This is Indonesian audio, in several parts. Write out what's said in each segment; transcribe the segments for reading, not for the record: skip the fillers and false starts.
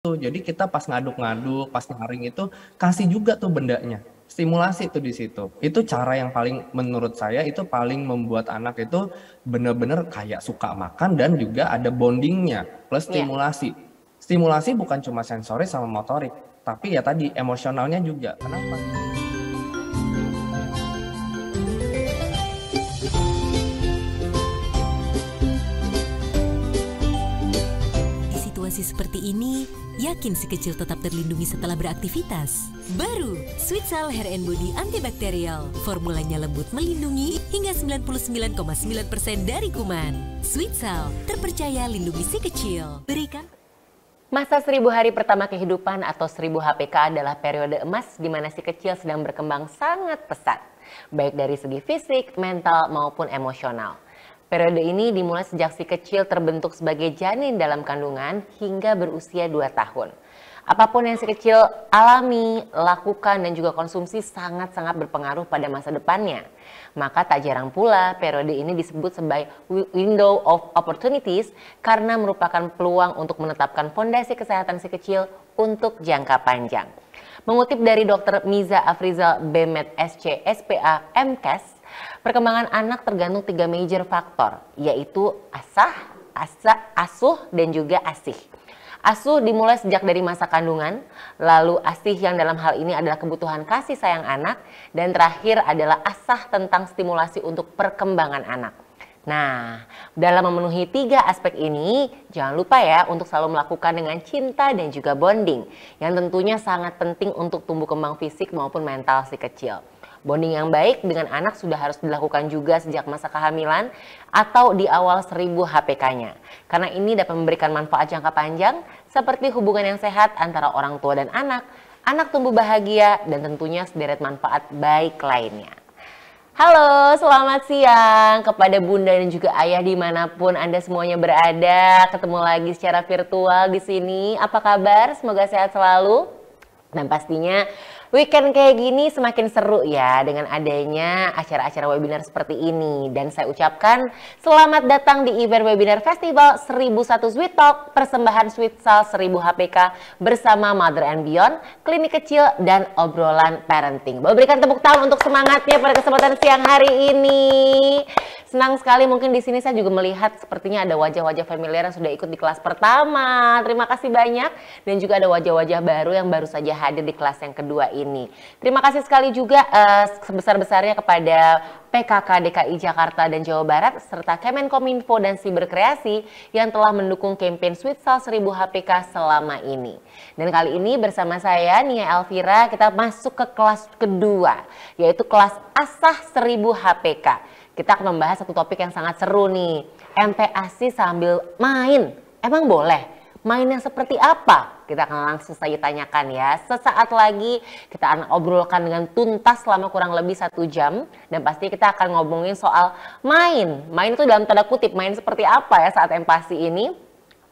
Jadi kita pas ngaduk-ngaduk, pas nyaring itu kasih juga tuh bendanya. Stimulasi tuh di situ. Itu cara yang paling menurut saya itu paling membuat anak itu bener-bener kayak suka makan dan juga ada bondingnya plus Iya. stimulasi. Stimulasi bukan cuma sensoris sama motorik, tapi ya tadi emosionalnya juga. Kenapa? Di situasi seperti ini, yakin si kecil tetap terlindungi setelah beraktivitas? Baru, Sweetsal Hair and Body Antibakterial. Formulanya lembut melindungi hingga 99,9% dari kuman. Sweetsal, terpercaya lindungi si kecil. Berikan. Masa 1000 hari pertama kehidupan atau 1000 HPK adalah periode emas di mana si kecil sedang berkembang sangat pesat, baik dari segi fisik, mental, maupun emosional. Periode ini dimulai sejak si kecil terbentuk sebagai janin dalam kandungan hingga berusia 2 tahun. Apapun yang si kecil alami, lakukan, dan juga konsumsi sangat-sangat berpengaruh pada masa depannya. Maka tak jarang pula periode ini disebut sebagai window of opportunities karena merupakan peluang untuk menetapkan fondasi kesehatan si kecil untuk jangka panjang. Mengutip dari Dr. Miza Afrizal BMed SC SPA MKes, perkembangan anak tergantung 3 major faktor, yaitu asuh, dan juga asih. Asuh dimulai sejak dari masa kandungan, lalu asih yang dalam hal ini adalah kebutuhan kasih sayang anak, dan terakhir adalah asah tentang stimulasi untuk perkembangan anak. Nah, dalam memenuhi 3 aspek ini, jangan lupa ya untuk selalu melakukan dengan cinta dan juga bonding, yang tentunya sangat penting untuk tumbuh kembang fisik maupun mental si kecil. Bonding yang baik dengan anak sudah harus dilakukan juga sejak masa kehamilan atau di awal 1000 HPK-nya. Karena ini dapat memberikan manfaat jangka panjang seperti hubungan yang sehat antara orang tua dan anak tumbuh bahagia, dan tentunya sederet manfaat baik lainnya. Halo, selamat siang kepada bunda dan juga ayah dimanapun Anda semuanya berada. Ketemu lagi secara virtual di sini. Apa kabar? Semoga sehat selalu. Dan pastinya weekend kayak gini semakin seru ya dengan adanya acara-acara webinar seperti ini. Dan saya ucapkan selamat datang di event webinar Festival 1001 Sweet Talk, persembahan Sweetsal 1000 HPK bersama Mother and Beyond, klinik kecil, dan obrolan parenting. Boleh berikan tepuk tangan untuk semangatnya pada kesempatan siang hari ini. Senang sekali, mungkin di sini saya juga melihat sepertinya ada wajah-wajah familiar yang sudah ikut di kelas pertama. Terima kasih banyak. Dan juga ada wajah-wajah baru yang baru saja hadir di kelas yang kedua ini. Terima kasih sekali juga sebesar-besarnya kepada PKK DKI Jakarta dan Jawa Barat serta Kemenkominfo dan Siberkreasi yang telah mendukung kampanye Sweetsal 1000 HPK selama ini. Dan kali ini bersama saya Nia Elvira kita masuk ke kelas kedua, yaitu kelas Asah 1000 HPK. Kita akan membahas satu topik yang sangat seru nih, MPASI sambil main. Emang boleh? Mainnya seperti apa? Kita akan langsung saja tanyakan ya. Sesaat lagi kita akan obrolkan dengan tuntas selama kurang lebih 1 jam. Dan pasti kita akan ngomongin soal main. Main itu dalam tanda kutip, main seperti apa ya saat MPASI ini?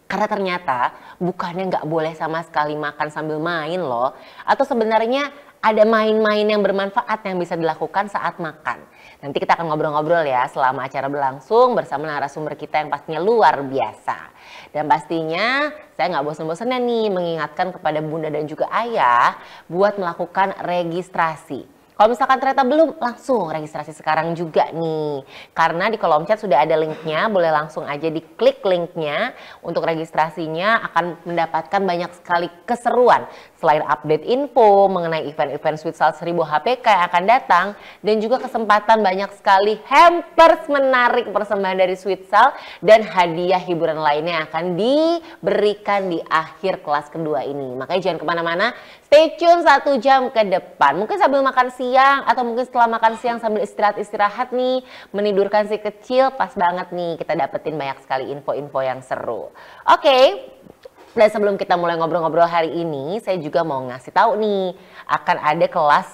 Karena ternyata bukannya nggak boleh sama sekali makan sambil main loh. Atau sebenarnya ada main-main yang bermanfaat yang bisa dilakukan saat makan. Nanti kita akan ngobrol-ngobrol ya selama acara berlangsung bersama narasumber kita yang pastinya luar biasa. Dan pastinya saya nggak bosan-bosannya nih mengingatkan kepada bunda dan juga ayah buat melakukan registrasi. Kalau misalkan ternyata belum, langsung registrasi sekarang juga nih. Karena di kolom chat sudah ada linknya, boleh langsung aja diklik linknya. Untuk registrasinya akan mendapatkan banyak sekali keseruan. Selain update info mengenai event-event Sweetsal 1000 HPK yang akan datang. Dan juga kesempatan banyak sekali hampers menarik persembahan dari Sweetsal. Dan hadiah hiburan lainnya yang akan diberikan di akhir kelas kedua ini. Makanya jangan kemana-mana, stay tune 1 jam ke depan. Mungkin sambil makan siang atau mungkin setelah makan siang sambil istirahat nih, menidurkan si kecil, pas banget nih kita dapetin banyak sekali info-info yang seru. Oke. Dan sebelum kita mulai ngobrol-ngobrol hari ini, saya juga mau ngasih tahu nih, akan ada kelas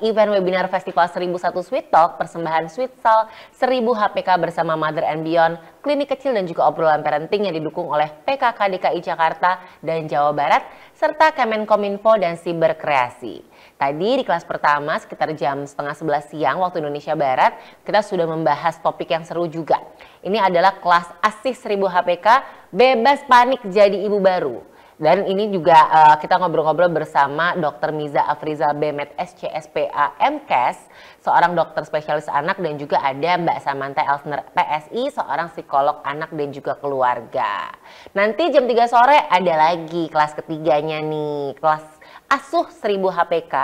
event webinar Festival 1001 Sweet Talk, persembahan Sweetsal 1000 HPK bersama Mother and Beyond, klinik kecil dan juga obrolan parenting yang didukung oleh PKK DKI Jakarta dan Jawa Barat, serta Kemenkominfo dan Siberkreasi. Tadi di kelas pertama sekitar jam setengah 11 siang waktu Indonesia Barat, kita sudah membahas topik yang seru juga. Ini adalah kelas ASIH 1000 HPK, bebas panik jadi ibu baru. Dan ini juga kita ngobrol-ngobrol bersama Dr. Miza Afriza Bemet SCSPA MKes, seorang dokter spesialis anak, dan juga ada Mbak Samantha Elsner PSI, seorang psikolog anak dan juga keluarga. Nanti jam 3 sore ada lagi kelas ketiganya nih, kelas Asuh 1000 HPK.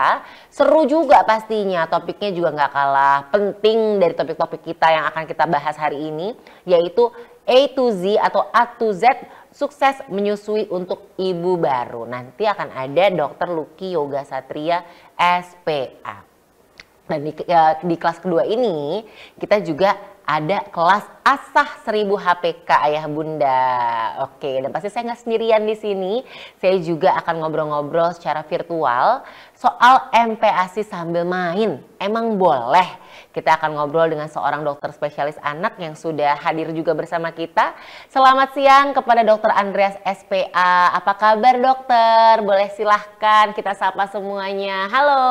Seru juga pastinya, topiknya juga nggak kalah penting dari topik-topik kita yang akan kita bahas hari ini, yaitu A to Z atau A to Z, sukses menyusui untuk ibu baru. Nanti akan ada Dr. Lucky Yoga Satria SPA. Dan di kelas kedua ini kita juga ada kelas Asah 1000 HPK Ayah Bunda. Oke, dan pasti saya nggak sendirian di sini. Saya juga akan ngobrol-ngobrol secara virtual soal MPASI sambil main. Emang boleh? Kita akan ngobrol dengan seorang dokter spesialis anak yang sudah hadir juga bersama kita. Selamat siang kepada Dr. Andreas SPA. Apa kabar dokter? Boleh silahkan kita sapa semuanya. Halo,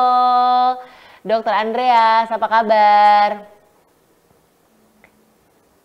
Dr. Andreas, apa kabar?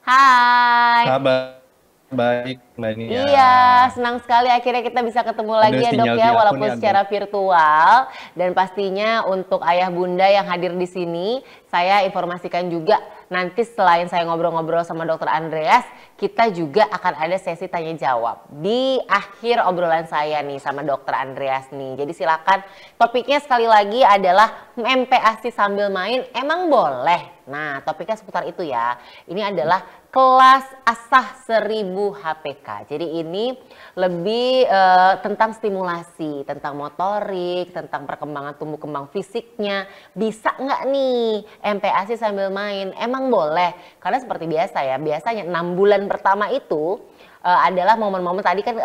Hai. Kabar baik Mbak Nia. Iya, senang sekali akhirnya kita bisa ketemu lagi ya dok ya, walaupun secara virtual. Dan pastinya untuk ayah bunda yang hadir di sini, saya informasikan juga nanti selain saya ngobrol-ngobrol sama Dr. Andreas, kita juga akan ada sesi tanya jawab di akhir obrolan saya nih sama Dr. Andreas nih. Jadi silakan, topiknya sekali lagi adalah MPASI sambil main, emang boleh? Nah, topiknya seputar itu ya. Ini adalah kelas Asah 1000 HPK. Jadi ini lebih tentang stimulasi, tentang motorik, tentang perkembangan tumbuh kembang fisiknya. Bisa nggak nih MPASI sambil main? Emang boleh? Karena seperti biasa ya, biasanya 6 bulan pertama itu adalah momen-momen tadi kan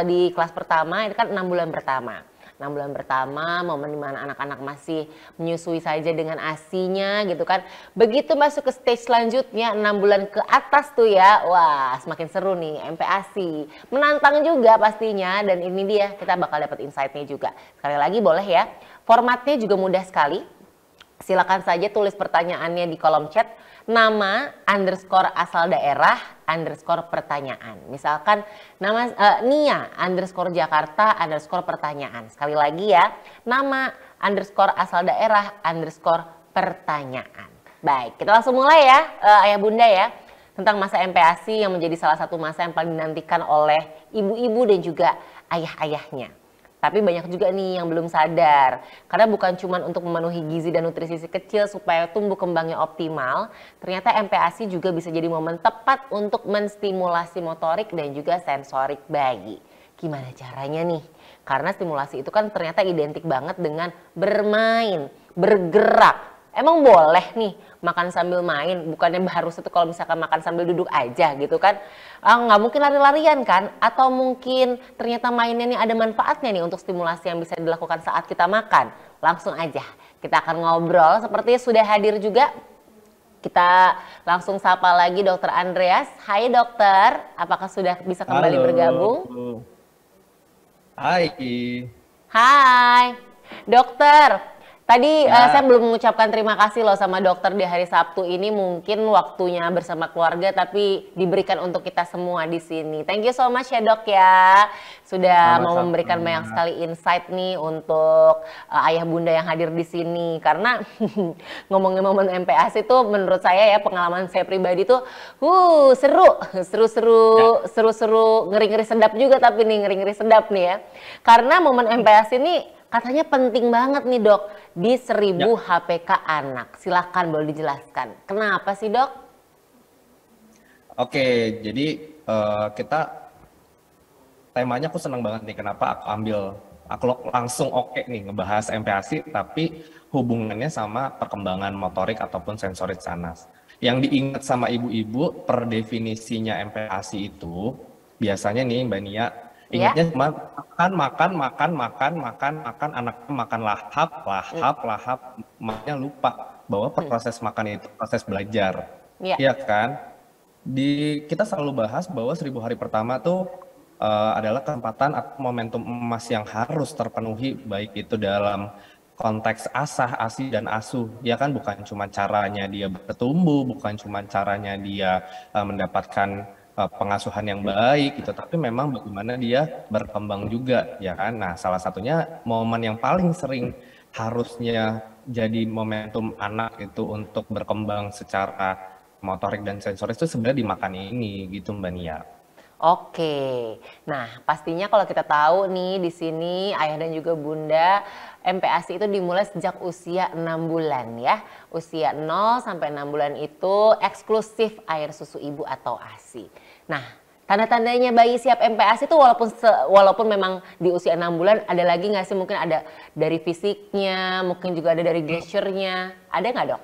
di kelas pertama itu kan 6 bulan pertama. 6 bulan pertama, momen dimana anak-anak masih menyusui saja dengan ASI-nya gitu kan. Begitu masuk ke stage selanjutnya, 6 bulan ke atas tuh ya, wah semakin seru nih MPASI. Menantang juga pastinya, dan ini dia kita bakal dapat insight-nya juga. Sekali lagi boleh ya, formatnya juga mudah sekali. Silakan saja tulis pertanyaannya di kolom chat, nama underscore asal daerah underscore pertanyaan. Misalkan nama Nia underscore Jakarta underscore pertanyaan. Sekali lagi ya, nama underscore asal daerah underscore pertanyaan. Baik, kita langsung mulai ya ayah bunda ya, tentang masa MPASI yang menjadi salah satu masa yang paling dinantikan oleh ibu-ibu dan juga ayah-ayahnya. Tapi banyak juga nih yang belum sadar, karena bukan cuma untuk memenuhi gizi dan nutrisi si kecil supaya tumbuh kembangnya optimal, ternyata MPASI juga bisa jadi momen tepat untuk menstimulasi motorik dan juga sensorik bayi. Gimana caranya nih? Karena stimulasi itu kan ternyata identik banget dengan bermain, bergerak. Emang boleh nih makan sambil main, bukannya harus itu kalau misalkan makan sambil duduk aja gitu kan. Nggak mungkin lari-larian kan, atau mungkin ternyata mainnya nih ada manfaatnya nih untuk stimulasi yang bisa dilakukan saat kita makan. Langsung aja kita akan ngobrol, sepertinya sudah hadir juga. Kita langsung sapa lagi Dr. Andreas. Hai dokter, apakah sudah bisa kembali bergabung? Hai. Hai dokter. Tadi saya belum mengucapkan terima kasih loh sama dokter di hari Sabtu ini, mungkin waktunya bersama keluarga tapi diberikan untuk kita semua di sini. Thank you so much ya dok ya, sudah mau memberikan banyak sekali insight nih untuk ayah bunda yang hadir di sini. Karena ngomongin momen MPASI itu menurut saya ya, pengalaman saya pribadi tuh seru, ngeri-ngeri sedap juga, tapi nih ngeri-ngeri sedap nih ya. Karena momen MPASI ini katanya penting banget nih dok di 1000 HPK anak. Silahkan boleh dijelaskan. Kenapa sih dok? Oke, jadi kita temanya aku senang banget nih. Kenapa aku langsung nih ngebahas MPASI, tapi hubungannya sama perkembangan motorik ataupun sensorik sanas. Yang diingat sama ibu-ibu per definisinya MPASI itu biasanya nih Mbak Nia, ingatnya cuma makan, anaknya makan lahap, makanya lupa bahwa proses makan itu proses belajar. Iya kan? Kita selalu bahas bahwa 1000 hari pertama tuh adalah kesempatan atau momentum emas yang harus terpenuhi, baik itu dalam konteks asah, asi, dan asuh. Ya kan, bukan cuma caranya dia bertumbuh, bukan cuma caranya dia mendapatkan pengasuhan yang baik gitu, tapi memang bagaimana dia berkembang juga ya kan. Nah, salah satunya momen yang paling sering harusnya jadi momentum anak itu untuk berkembang secara motorik dan sensoris itu sebenarnya di makan ini gitu Mbak Nia. Oke, nah pastinya kalau kita tahu nih di sini ayah dan juga bunda MPASI itu dimulai sejak usia 6 bulan ya. Usia 0 sampai 6 bulan itu eksklusif air susu ibu atau ASI. Nah, tanda-tandanya bayi siap MPASI itu walaupun memang di usia 6 bulan ada lagi nggak sih, mungkin ada dari fisiknya, mungkin juga ada dari gesturnya, ada nggak dok?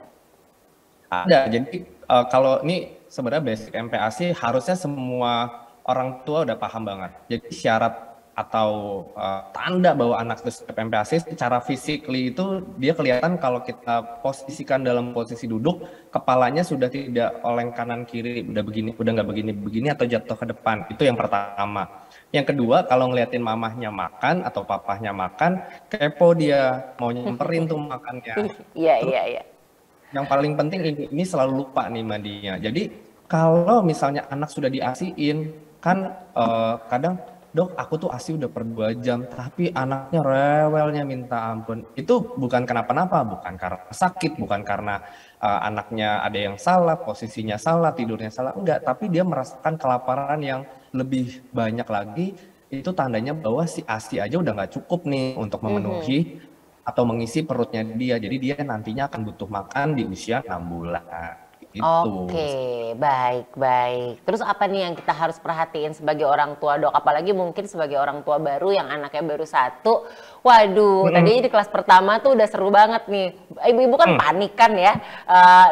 Ada, jadi kalau ini sebenarnya basic MPASI harusnya semua orang tua udah paham banget. Jadi syarat atau tanda bahwa anak itu siap MPASI secara physically itu dia kelihatan kalau kita posisikan dalam posisi duduk, kepalanya sudah tidak oleng kanan kiri, udah begini, udah nggak begini atau jatuh ke depan. Itu yang pertama. Yang kedua, kalau ngeliatin mamahnya makan atau papahnya makan, kepo dia mau nyamperin tuh makannya. Iya. Yang paling penting ini selalu lupa nih Mbak Dia. Jadi kalau misalnya anak sudah diasiin, kan kadang dok aku tuh ASI udah per 2 jam tapi anaknya rewelnya minta ampun. Itu bukan kenapa-napa, bukan karena sakit, bukan karena anaknya ada yang salah, posisinya salah, tidurnya salah, enggak, tapi dia merasakan kelaparan yang lebih banyak lagi. Itu tandanya bahwa si ASI aja udah nggak cukup nih untuk memenuhi atau mengisi perutnya dia. Jadi dia nantinya akan butuh makan di usia 6 bulan. Gitu. Oke, baik. Terus apa nih yang kita harus perhatiin sebagai orang tua dok? Apalagi mungkin sebagai orang tua baru yang anaknya baru 1. Waduh, tadinya di kelas pertama tuh udah seru banget nih. Ibu-ibu kan panikan ya.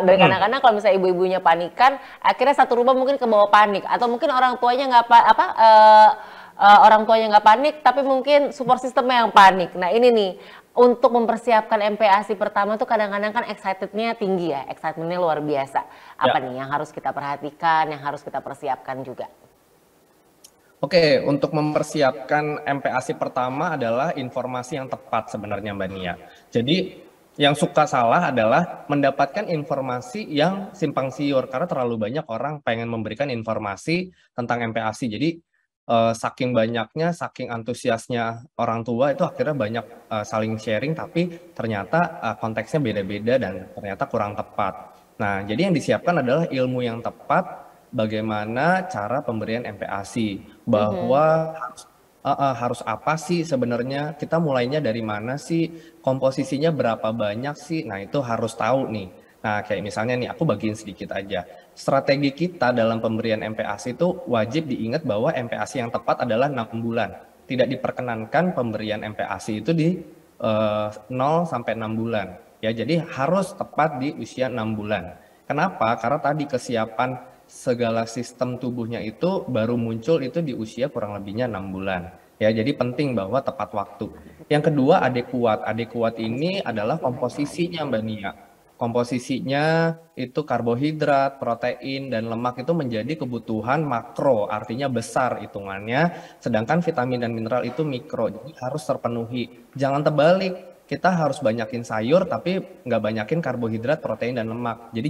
Dan kadang-kadang kalau misalnya ibu-ibunya panikan, akhirnya satu rumah mungkin kebawa panik. Atau mungkin orang tuanya orang tuanya nggak panik, tapi mungkin support sistemnya yang panik. Nah ini nih, untuk mempersiapkan MPASI pertama tuh kadang-kadang kan excitednya tinggi ya, excitementnya luar biasa. Apa nih yang harus kita perhatikan, yang harus kita persiapkan juga? Oke, untuk mempersiapkan MPASI pertama adalah informasi yang tepat sebenarnya Mbak Nia. Jadi yang suka salah adalah mendapatkan informasi yang simpang siur, karena terlalu banyak orang pengen memberikan informasi tentang MPASI. Jadi saking banyaknya, saking antusiasnya orang tua itu akhirnya banyak saling sharing, tapi ternyata konteksnya beda-beda dan ternyata kurang tepat. Nah, jadi yang disiapkan adalah ilmu yang tepat, bagaimana cara pemberian MPASI, bahwa harus apa sih sebenarnya, kita mulainya dari mana sih, komposisinya berapa banyak sih, nah itu harus tahu nih. Nah, kayak misalnya nih, aku bagiin sedikit aja. Strategi kita dalam pemberian MPASI itu wajib diingat bahwa MPASI yang tepat adalah 6 bulan. Tidak diperkenankan pemberian MPASI itu di 0 sampai 6 bulan. Ya, jadi harus tepat di usia 6 bulan. Kenapa? Karena tadi kesiapan segala sistem tubuhnya itu baru muncul itu di usia kurang lebihnya 6 bulan. Ya, jadi penting bahwa tepat waktu. Yang kedua, adekuat. Adekuat ini adalah komposisinya Mbak Nia. Komposisinya itu karbohidrat, protein, dan lemak itu menjadi kebutuhan makro, artinya besar hitungannya, sedangkan vitamin dan mineral itu mikro, jadi harus terpenuhi. Jangan terbalik, kita harus banyakin sayur tapi nggak banyakin karbohidrat, protein, dan lemak. Jadi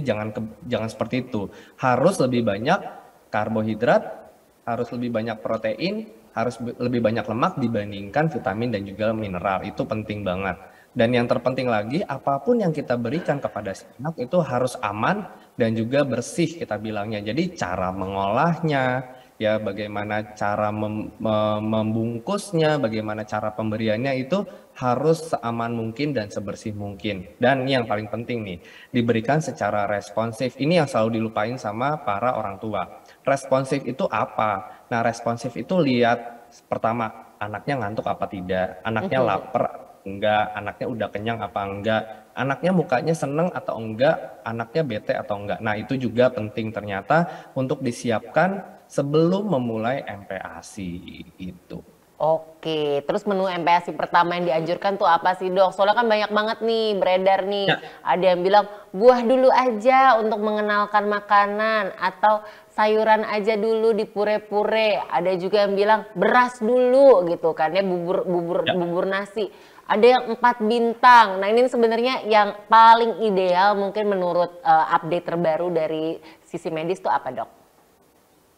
jangan seperti itu. Harus lebih banyak karbohidrat, harus lebih banyak protein, harus lebih banyak lemak dibandingkan vitamin dan juga mineral. Itu penting banget. Dan yang terpenting lagi, apapun yang kita berikan kepada si anak itu harus aman dan juga bersih kita bilangnya. Jadi cara mengolahnya, ya bagaimana cara membungkusnya, bagaimana cara pemberiannya itu harus seaman mungkin dan sebersih mungkin. Dan yang paling penting nih, diberikan secara responsif. Ini yang selalu dilupain sama para orang tua. Responsif itu apa? Nah, responsif itu lihat pertama, anaknya ngantuk apa tidak, anaknya lapar enggak, anaknya udah kenyang apa enggak, anaknya mukanya seneng atau enggak, anaknya bete atau enggak. Nah, itu juga penting ternyata untuk disiapkan sebelum memulai MPASI itu. Oke, terus menu MPASI pertama yang dianjurkan tuh apa sih dok? Soalnya kan banyak banget nih beredar nih. Ya. Ada yang bilang buah dulu aja untuk mengenalkan makanan, atau sayuran aja dulu di pure-pure. Ada juga yang bilang beras dulu gitu kan ya, bubur nasi. Ada yang 4 bintang. Nah ini sebenarnya yang paling ideal mungkin menurut update terbaru dari sisi medis tuh apa dok?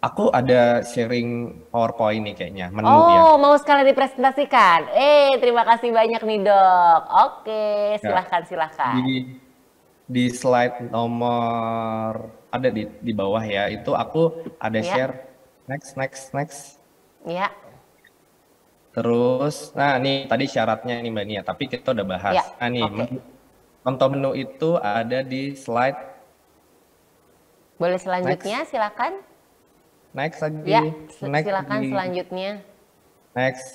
Aku ada sharing PowerPoint nih kayaknya, menu ya. Oh, mau sekalian dipresentasikan. Terima kasih banyak nih dok. Oke, Ya, silahkan silahkan. di slide nomor ada di bawah ya, itu aku ada Ya, share next next next. ya, Terus, nah nih tadi syaratnya nih Mbak Nia, tapi kita udah bahas. ya. Nah nih, Oke, contoh menu itu ada di slide boleh next, selanjutnya silakan. next Ya, lagi, next silakan lagi, selanjutnya. next,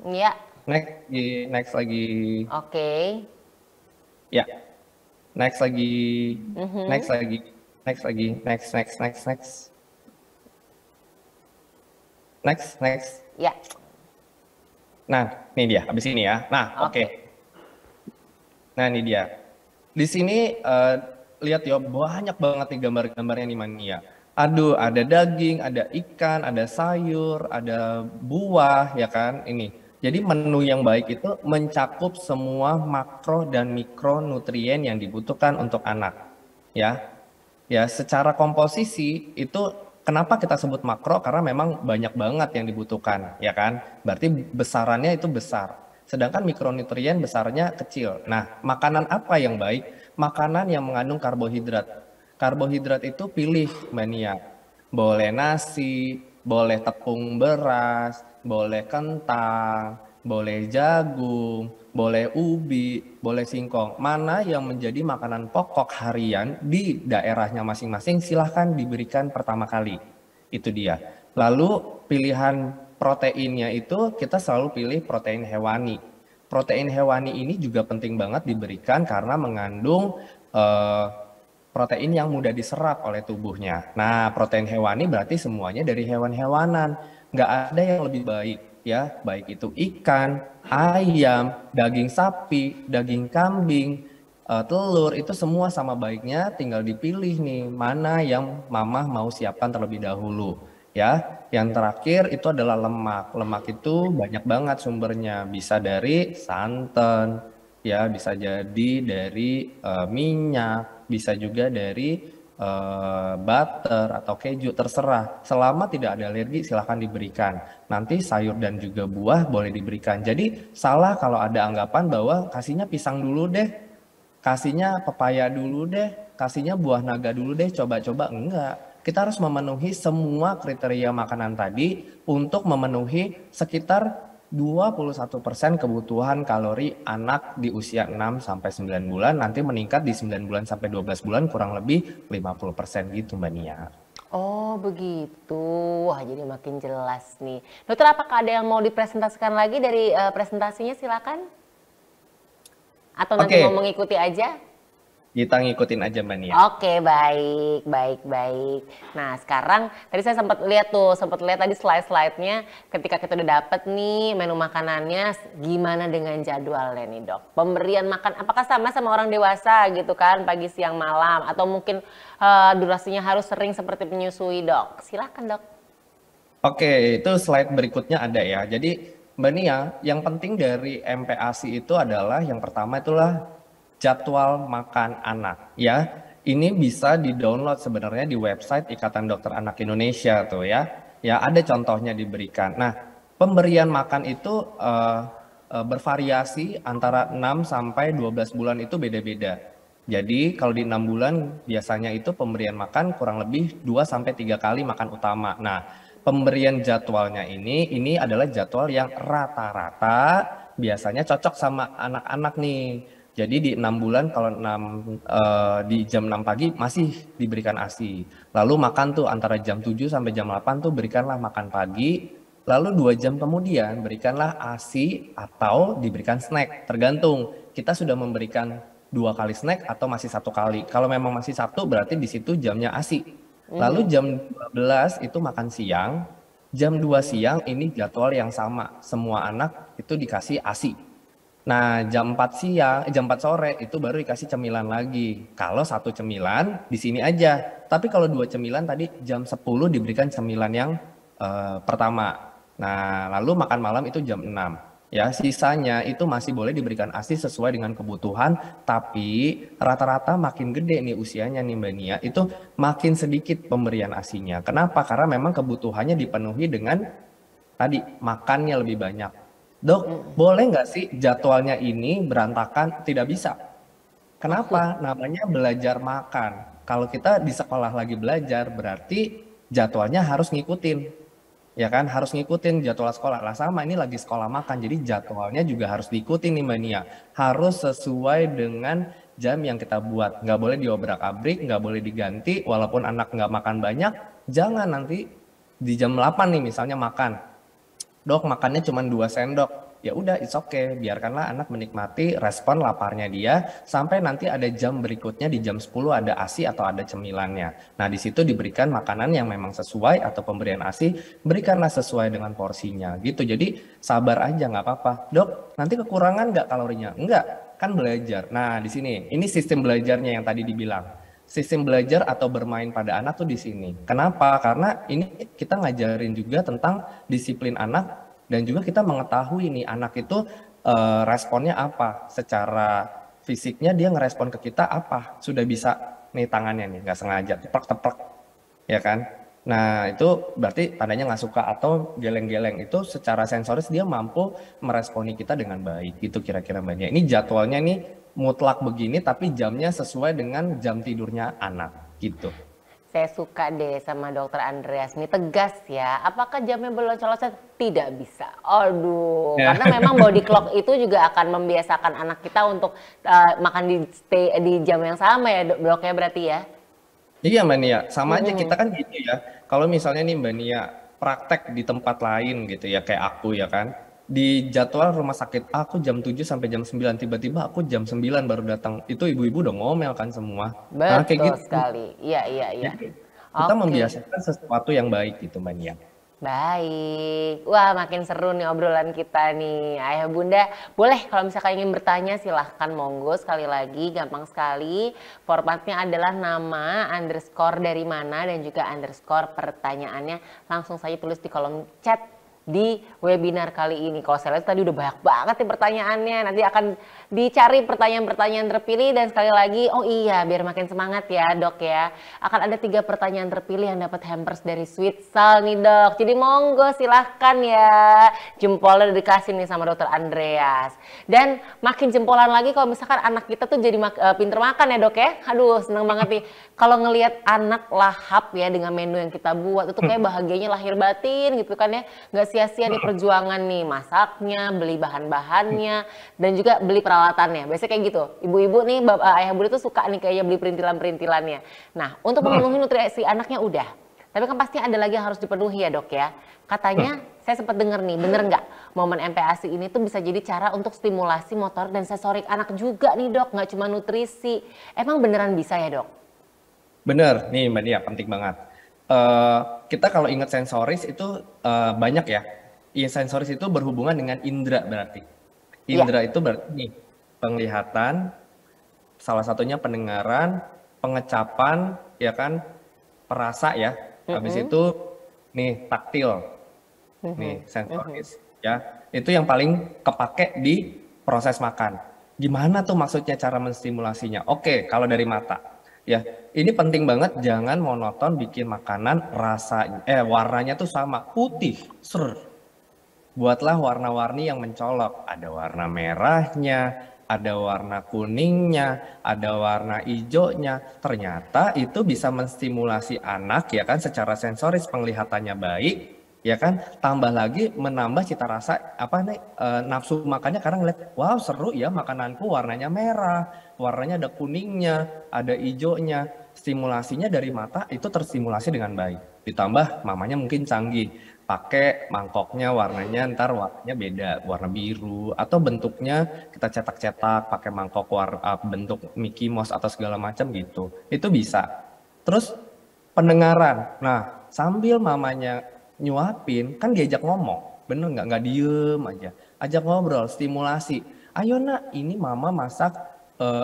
Ya, next lagi, oke. ya, next lagi, next Mhm. lagi, next lagi, next, next, next, next, next, next. Ya, Nah, ini dia, habis ini ya. Nah, oke. oke. Nah, ini dia. Di sini lihat ya, banyak banget nih gambar-gambarnya nih Mania. Aduh, ada daging, ada ikan, ada sayur, ada buah, ya kan? Ini. Jadi menu yang baik itu mencakup semua makro dan mikronutrien yang dibutuhkan untuk anak. Ya, ya, secara komposisi itu kenapa kita sebut makro? Karena memang banyak banget yang dibutuhkan, ya kan? Berarti besarannya itu besar. Sedangkan mikronutrien besarnya kecil. Nah, makanan apa yang baik? Makanan yang mengandung karbohidrat. Karbohidrat itu pilih, Mbak Nia. Boleh nasi, boleh tepung beras, boleh kentang, boleh jagung, boleh ubi, boleh singkong. Mana yang menjadi makanan pokok harian di daerahnya masing-masing silahkan diberikan pertama kali. Itu dia. Lalu pilihan proteinnya itu kita selalu pilih protein hewani. Protein hewani ini juga penting banget diberikan karena mengandung eh, protein yang mudah diserap oleh tubuhnya. Nah, protein hewani berarti semuanya dari hewan-hewanan. Nggak ada yang lebih baik, ya. Baik itu ikan, ayam, daging sapi, daging kambing, telur, itu semua sama baiknya. Tinggal dipilih nih, mana yang mamah mau siapkan terlebih dahulu. Ya, yang terakhir itu adalah lemak. Lemak itu banyak banget sumbernya. Bisa dari santan, ya bisa jadi dari minyak, bisa juga dari butter atau keju, terserah. Selama tidak ada alergi silahkan diberikan. Nanti sayur dan juga buah boleh diberikan. Jadi salah kalau ada anggapan bahwa kasihnya pisang dulu deh, kasihnya pepaya dulu deh, kasihnya buah naga dulu deh, coba-coba. Enggak. Kita harus memenuhi semua kriteria makanan tadi untuk memenuhi sekitar 21% kebutuhan kalori anak di usia 6 sampai 9 bulan, nanti meningkat di 9 bulan sampai 12 bulan kurang lebih 50% gitu Mbak Nia. Oh begitu. Wah jadi makin jelas nih. Dokter, apakah ada yang mau dipresentasikan lagi dari presentasinya, silakan? Atau nanti Oke, mau mengikuti aja? kita ngikutin aja Mbak Nia. Oke, baik, baik, baik. Nah, sekarang tadi saya sempat lihat tadi slide-slide-nya. Ketika kita udah dapet nih menu makanannya, gimana dengan jadwalnya nih dok? Pemberian makan, apakah sama orang dewasa gitu kan, pagi, siang, malam? Atau mungkin durasinya harus sering seperti menyusui dok? Silakan dok. Oke, itu slide berikutnya ada ya. Jadi Mbak Nia, yang penting dari MPASI itu adalah yang pertama itulah jadwal makan anak ya. Ini bisa di-download sebenarnya di website Ikatan Dokter Anak Indonesia tuh ya. Ya, ada contohnya diberikan. Nah, pemberian makan itu bervariasi antara 6 sampai 12 bulan itu beda-beda. Jadi kalau di 6 bulan biasanya itu pemberian makan kurang lebih 2 sampai 3 kali makan utama. Nah, pemberian jadwalnya ini adalah jadwal yang rata-rata biasanya cocok sama anak-anak nih. Jadi di 6 bulan kalau di jam 6 pagi masih diberikan ASI. Lalu makan tuh antara jam 7 sampai jam 8 tuh berikanlah makan pagi. Lalu 2 jam kemudian berikanlah ASI atau diberikan snack. Tergantung kita sudah memberikan 2 kali snack atau masih 1 kali. Kalau memang masih 1 berarti di situ jamnya ASI. Lalu jam 12 itu makan siang. Jam 2 siang ini jadwal yang sama. Semua anak itu dikasih ASI. Nah, jam 4 sore itu baru dikasih cemilan lagi. Kalau 1 cemilan di sini aja. Tapi kalau 2 cemilan tadi jam 10 diberikan cemilan yang pertama. Nah, lalu makan malam itu jam 6. Ya, sisanya itu masih boleh diberikan ASI sesuai dengan kebutuhan, tapi rata-rata makin gede nih usianya nih Mbak Nia, itu makin sedikit pemberian ASINya. Kenapa? Karena memang kebutuhannya dipenuhi dengan tadi makannya lebih banyak. Dok, boleh nggak sih jadwalnya ini berantakan? Tidak bisa. Kenapa? Namanya belajar makan. Kalau kita di sekolah lagi belajar, berarti jadwalnya harus ngikutin. Ya kan, harus ngikutin jadwal sekolah. Lah sama, ini lagi sekolah makan, jadi jadwalnya juga harus diikuti nih Mbak Nia. Harus sesuai dengan jam yang kita buat. Nggak boleh diobrak-abrik, nggak boleh diganti, walaupun anak nggak makan banyak, jangan nanti di jam 8 nih misalnya makan. Dok, makannya cuma 2 sendok. Ya udah, it's okay. Biarkanlah anak menikmati respon laparnya dia sampai nanti ada jam berikutnya di jam 10 ada ASI atau ada cemilannya. Nah, di situ diberikan makanan yang memang sesuai atau pemberian ASI, berikanlah sesuai dengan porsinya gitu. Jadi sabar aja, nggak apa-apa. Dok, nanti kekurangan nggak kalorinya? Enggak, kan belajar. Nah, di sini, ini sistem belajarnya yang tadi dibilang. Sistem belajar atau bermain pada anak tuh di sini. Kenapa? Karena ini kita ngajarin juga tentang disiplin anak dan juga kita mengetahui nih anak itu responnya apa, secara fisiknya dia ngerespon ke kita apa, sudah bisa nih tangannya nih nggak sengaja teplek-teplek, ya kan? Nah itu berarti tandanya nggak suka, atau geleng-geleng itu secara sensoris dia mampu meresponi kita dengan baik. Itu kira-kira banyak. Ini jadwalnya nih mutlak begini, tapi jamnya sesuai dengan jam tidurnya anak gitu. Saya suka deh sama dokter Andreas, ini tegas ya. Apakah jamnya berlocak-locak? Tidak bisa. Aduh, Ya. karena memang body clock itu juga akan membiasakan anak kita untuk makan di jam yang sama ya dok ya berarti ya? Iya Mbak Nia, sama aja kita kan gitu ya. Kalau misalnya nih Mbak Nia praktek di tempat lain gitu ya, kayak aku ya kan. Di jadwal rumah sakit aku jam 7 sampai jam 9, tiba-tiba aku jam 9 baru datang. Itu ibu-ibu udah ngomel kan semua. Nah, kayak Betul gitu. sekali. Iya, iya, iya. Jadi kita Oke. membiasakan sesuatu yang baik gitu Mbak Nia. Baik, wah makin seru nih obrolan kita nih. Ayah bunda, boleh kalau misalkan ingin bertanya silahkan monggo, sekali lagi gampang sekali. Formatnya adalah nama, underscore dari mana, dan juga underscore pertanyaannya. Langsung saja tulis di kolom chat di webinar kali ini. Kalau saya lihat tadi udah banyak banget nih pertanyaannya. Nanti akan dicari pertanyaan-pertanyaan terpilih, dan sekali lagi, oh iya biar makin semangat ya dok ya. Akan ada 3 pertanyaan terpilih yang dapat hampers dari Sweetsal nih dok. Jadi monggo silahkan ya. Jempolnya udah dikasih nih sama dokter Andreas. Dan makin jempolan lagi kalau misalkan anak kita tuh jadi pinter makan ya dok ya. Aduh seneng banget nih. Kalau ngelihat anak lahap ya dengan menu yang kita buat, itu kayak bahagianya lahir batin gitu kan ya. Nggak sia-sia nih perjuangan nih masaknya, beli bahan-bahannya, dan juga beli peralatannya. Biasanya kayak gitu. Ibu-ibu nih, ayah bunda tuh suka nih kayaknya beli perintilan-perintilannya. Nah, untuk memenuhi nutrisi anaknya udah. Tapi kan pasti ada lagi yang harus dipenuhi ya dok ya. Katanya, saya sempat dengar nih, bener nggak? Momen MPASI ini tuh bisa jadi cara untuk stimulasi motor dan sensorik anak juga nih dok, nggak cuma nutrisi. Emang beneran bisa ya dok? Bener, nih Mbak Nia penting banget. Kita kalau ingat sensoris itu banyak ya. Iya, sensoris itu berhubungan dengan indera berarti. Indera itu berarti nih penglihatan, salah satunya pendengaran, pengecapan, ya kan, perasa ya. Habis itu nih taktil, nih sensoris, ya. Itu yang paling kepake di proses makan. Gimana tuh maksudnya cara menstimulasinya? Oke, kalau dari mata. Ya, ini penting banget, jangan monoton bikin makanan warnanya tuh sama, putih, ser. Buatlah warna-warni yang mencolok. Ada warna merahnya, ada warna kuningnya, ada warna hijaunya. Ternyata itu bisa menstimulasi anak ya kan, secara sensoris penglihatannya baik, ya kan, tambah lagi menambah cita rasa nafsu makannya, karena ngeliat wow seru ya makananku warnanya merah, warnanya ada kuningnya, ada hijaunya. Stimulasinya dari mata itu terstimulasi dengan baik, ditambah mamanya mungkin canggih pakai mangkoknya warnanya warnanya beda, warna biru, atau bentuknya kita cetak-cetak pakai mangkok bentuk Mickey Mouse atau segala macam gitu, itu bisa. Terus pendengaran, nah sambil mamanya nyuapin kan diajak ngomong, bener nggak diem aja, ajak ngobrol, stimulasi. Ayo nak, ini mama masak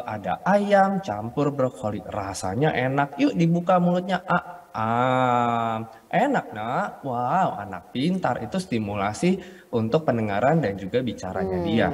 ada ayam campur brokoli, rasanya enak, yuk dibuka mulutnya. Enak nak. Wow, anak pintar itu stimulasi untuk pendengaran dan juga bicaranya dia.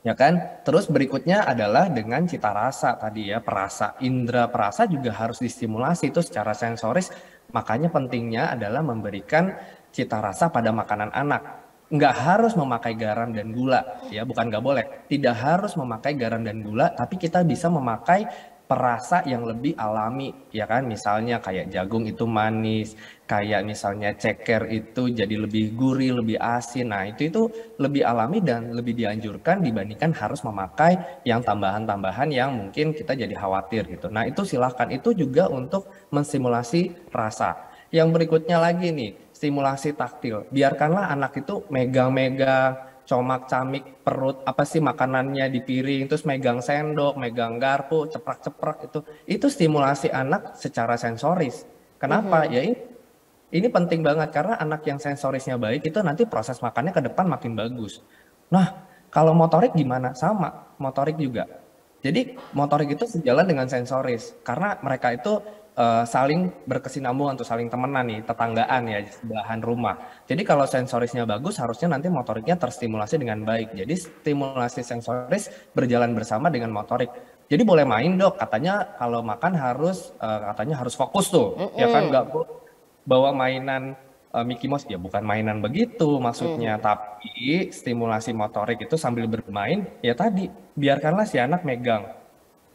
Ya kan? Terus berikutnya adalah dengan cita rasa tadi ya, perasa. Indra perasa juga harus distimulasi itu secara sensoris. Makanya pentingnya adalah memberikan cita rasa pada makanan anak. Nggak harus memakai garam dan gula, ya bukan nggak boleh. Tidak harus memakai garam dan gula, tapi kita bisa memakai perasa yang lebih alami, ya kan? Misalnya kayak jagung itu manis, kayak misalnya ceker itu jadi lebih gurih, lebih asin. Nah, itu lebih alami dan lebih dianjurkan dibandingkan harus memakai yang tambahan-tambahan yang mungkin kita jadi khawatir gitu. Nah, itu silahkan. Itu juga untuk menstimulasi rasa. Yang berikutnya lagi nih, stimulasi taktil. Biarkanlah anak itu megang-megang, comak-camik perut, apa sih makanannya di piring, terus megang sendok, megang garpu, ceprak-ceprak itu stimulasi anak secara sensoris. Kenapa? Ya ini penting banget karena anak yang sensorisnya baik itu nanti proses makannya ke depan makin bagus. Nah, kalau motorik gimana? Sama, motorik juga. Jadi motorik itu sejalan dengan sensoris karena mereka itu saling berkesinambungan atau saling temenan nih, tetanggaan ya, sebelahan rumah. Jadi kalau sensorisnya bagus, harusnya nanti motoriknya terstimulasi dengan baik. Jadi stimulasi sensoris berjalan bersama dengan motorik. Jadi boleh main dok, katanya kalau makan harus katanya harus fokus tuh, ya kan nggak bawa mainan Mickey Mouse, ya bukan mainan begitu maksudnya, tapi stimulasi motorik itu sambil bermain, ya tadi biarkanlah si anak megang,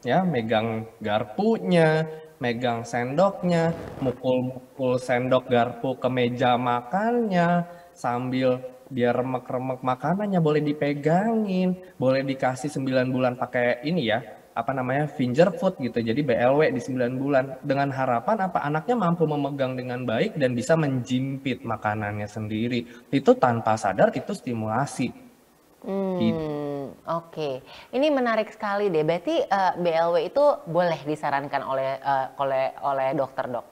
ya megang garpunya, megang sendoknya, mukul-mukul sendok garpu ke meja makannya, sambil biar remek-remek makanannya boleh dipegangin, boleh dikasih 9 bulan pakai ini ya, apa namanya, finger food gitu, jadi BLW di 9 bulan, dengan harapan apa anaknya mampu memegang dengan baik dan bisa menjimpit makanannya sendiri, itu tanpa sadar itu stimulasi. Oke. Ini menarik sekali deh. Berarti BLW itu boleh disarankan oleh dokter, dok?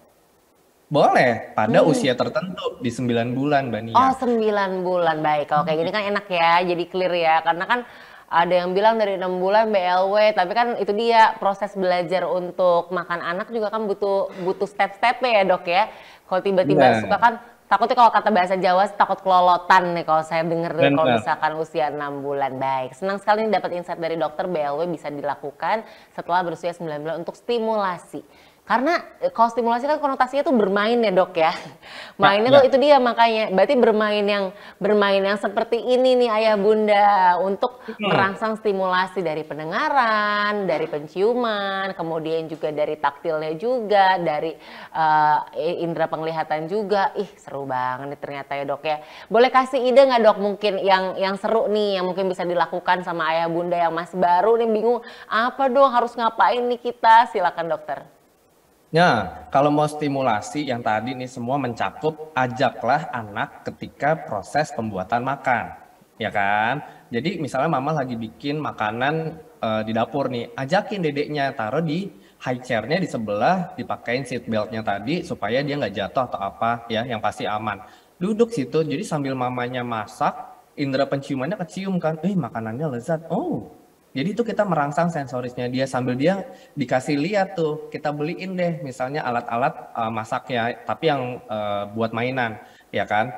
Boleh, pada usia tertentu di 9 bulan, Mbak Nia. Oh, 9 bulan. Baik. Kalau kayak gini kan enak ya, jadi clear ya. Karena kan ada yang bilang dari 6 bulan BLW, tapi kan itu dia proses belajar untuk makan anak juga kan butuh step-stepnya ya, dok ya. Kalau tiba-tiba suka kan takutnya, kalau kata bahasa Jawa takut kelolotan nih kalau saya dengar kalau misalkan usia 6 bulan. Baik, senang sekali nih dapat insight dari dokter, BLW bisa dilakukan setelah berusia 9 bulan untuk stimulasi. Karena kalau stimulasi kan konotasinya tuh bermain ya dok ya. Mainnya tuh itu dia, makanya berarti bermain yang seperti ini nih ayah bunda, untuk merangsang stimulasi dari pendengaran, dari penciuman, kemudian juga dari taktilnya juga, dari indera penglihatan juga. Ih, seru banget nih ternyata ya dok ya. Boleh kasih ide nggak dok mungkin yang seru nih, yang mungkin bisa dilakukan sama ayah bunda yang masih baru nih, bingung apa dong harus ngapain nih kita? Silakan dokter. Nah, kalau mau stimulasi yang tadi nih semua mencakup, ajaklah anak ketika proses pembuatan makan, ya kan? Jadi misalnya mama lagi bikin makanan di dapur nih, ajakin dedeknya taruh di high chair-nya di sebelah, dipakein seat belt-nya tadi supaya dia nggak jatuh atau apa ya, yang pasti aman. Duduk situ, jadi sambil mamanya masak, indera penciumannya kecium kan, makanannya lezat. Oh, jadi itu kita merangsang sensorisnya dia, sambil dia dikasih lihat tuh, kita beliin deh misalnya alat-alat masaknya, tapi yang buat mainan, ya kan?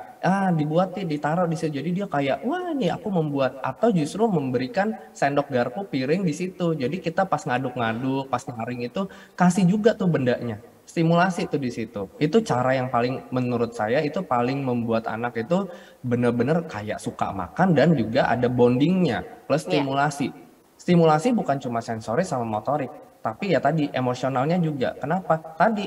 Dibuat nih, ditaruh di situ. Jadi dia kayak, wah nih aku membuat, atau justru memberikan sendok garpu piring di situ. Jadi kita pas ngaduk-ngaduk, pas nyaring itu kasih juga tuh bendanya. Stimulasi tuh di situ. Itu cara yang paling menurut saya itu paling membuat anak itu benar-benar kayak suka makan dan juga ada bondingnya plus stimulasi. Stimulasi bukan cuma sensoris sama motorik, tapi ya tadi emosionalnya juga. Kenapa? Tadi,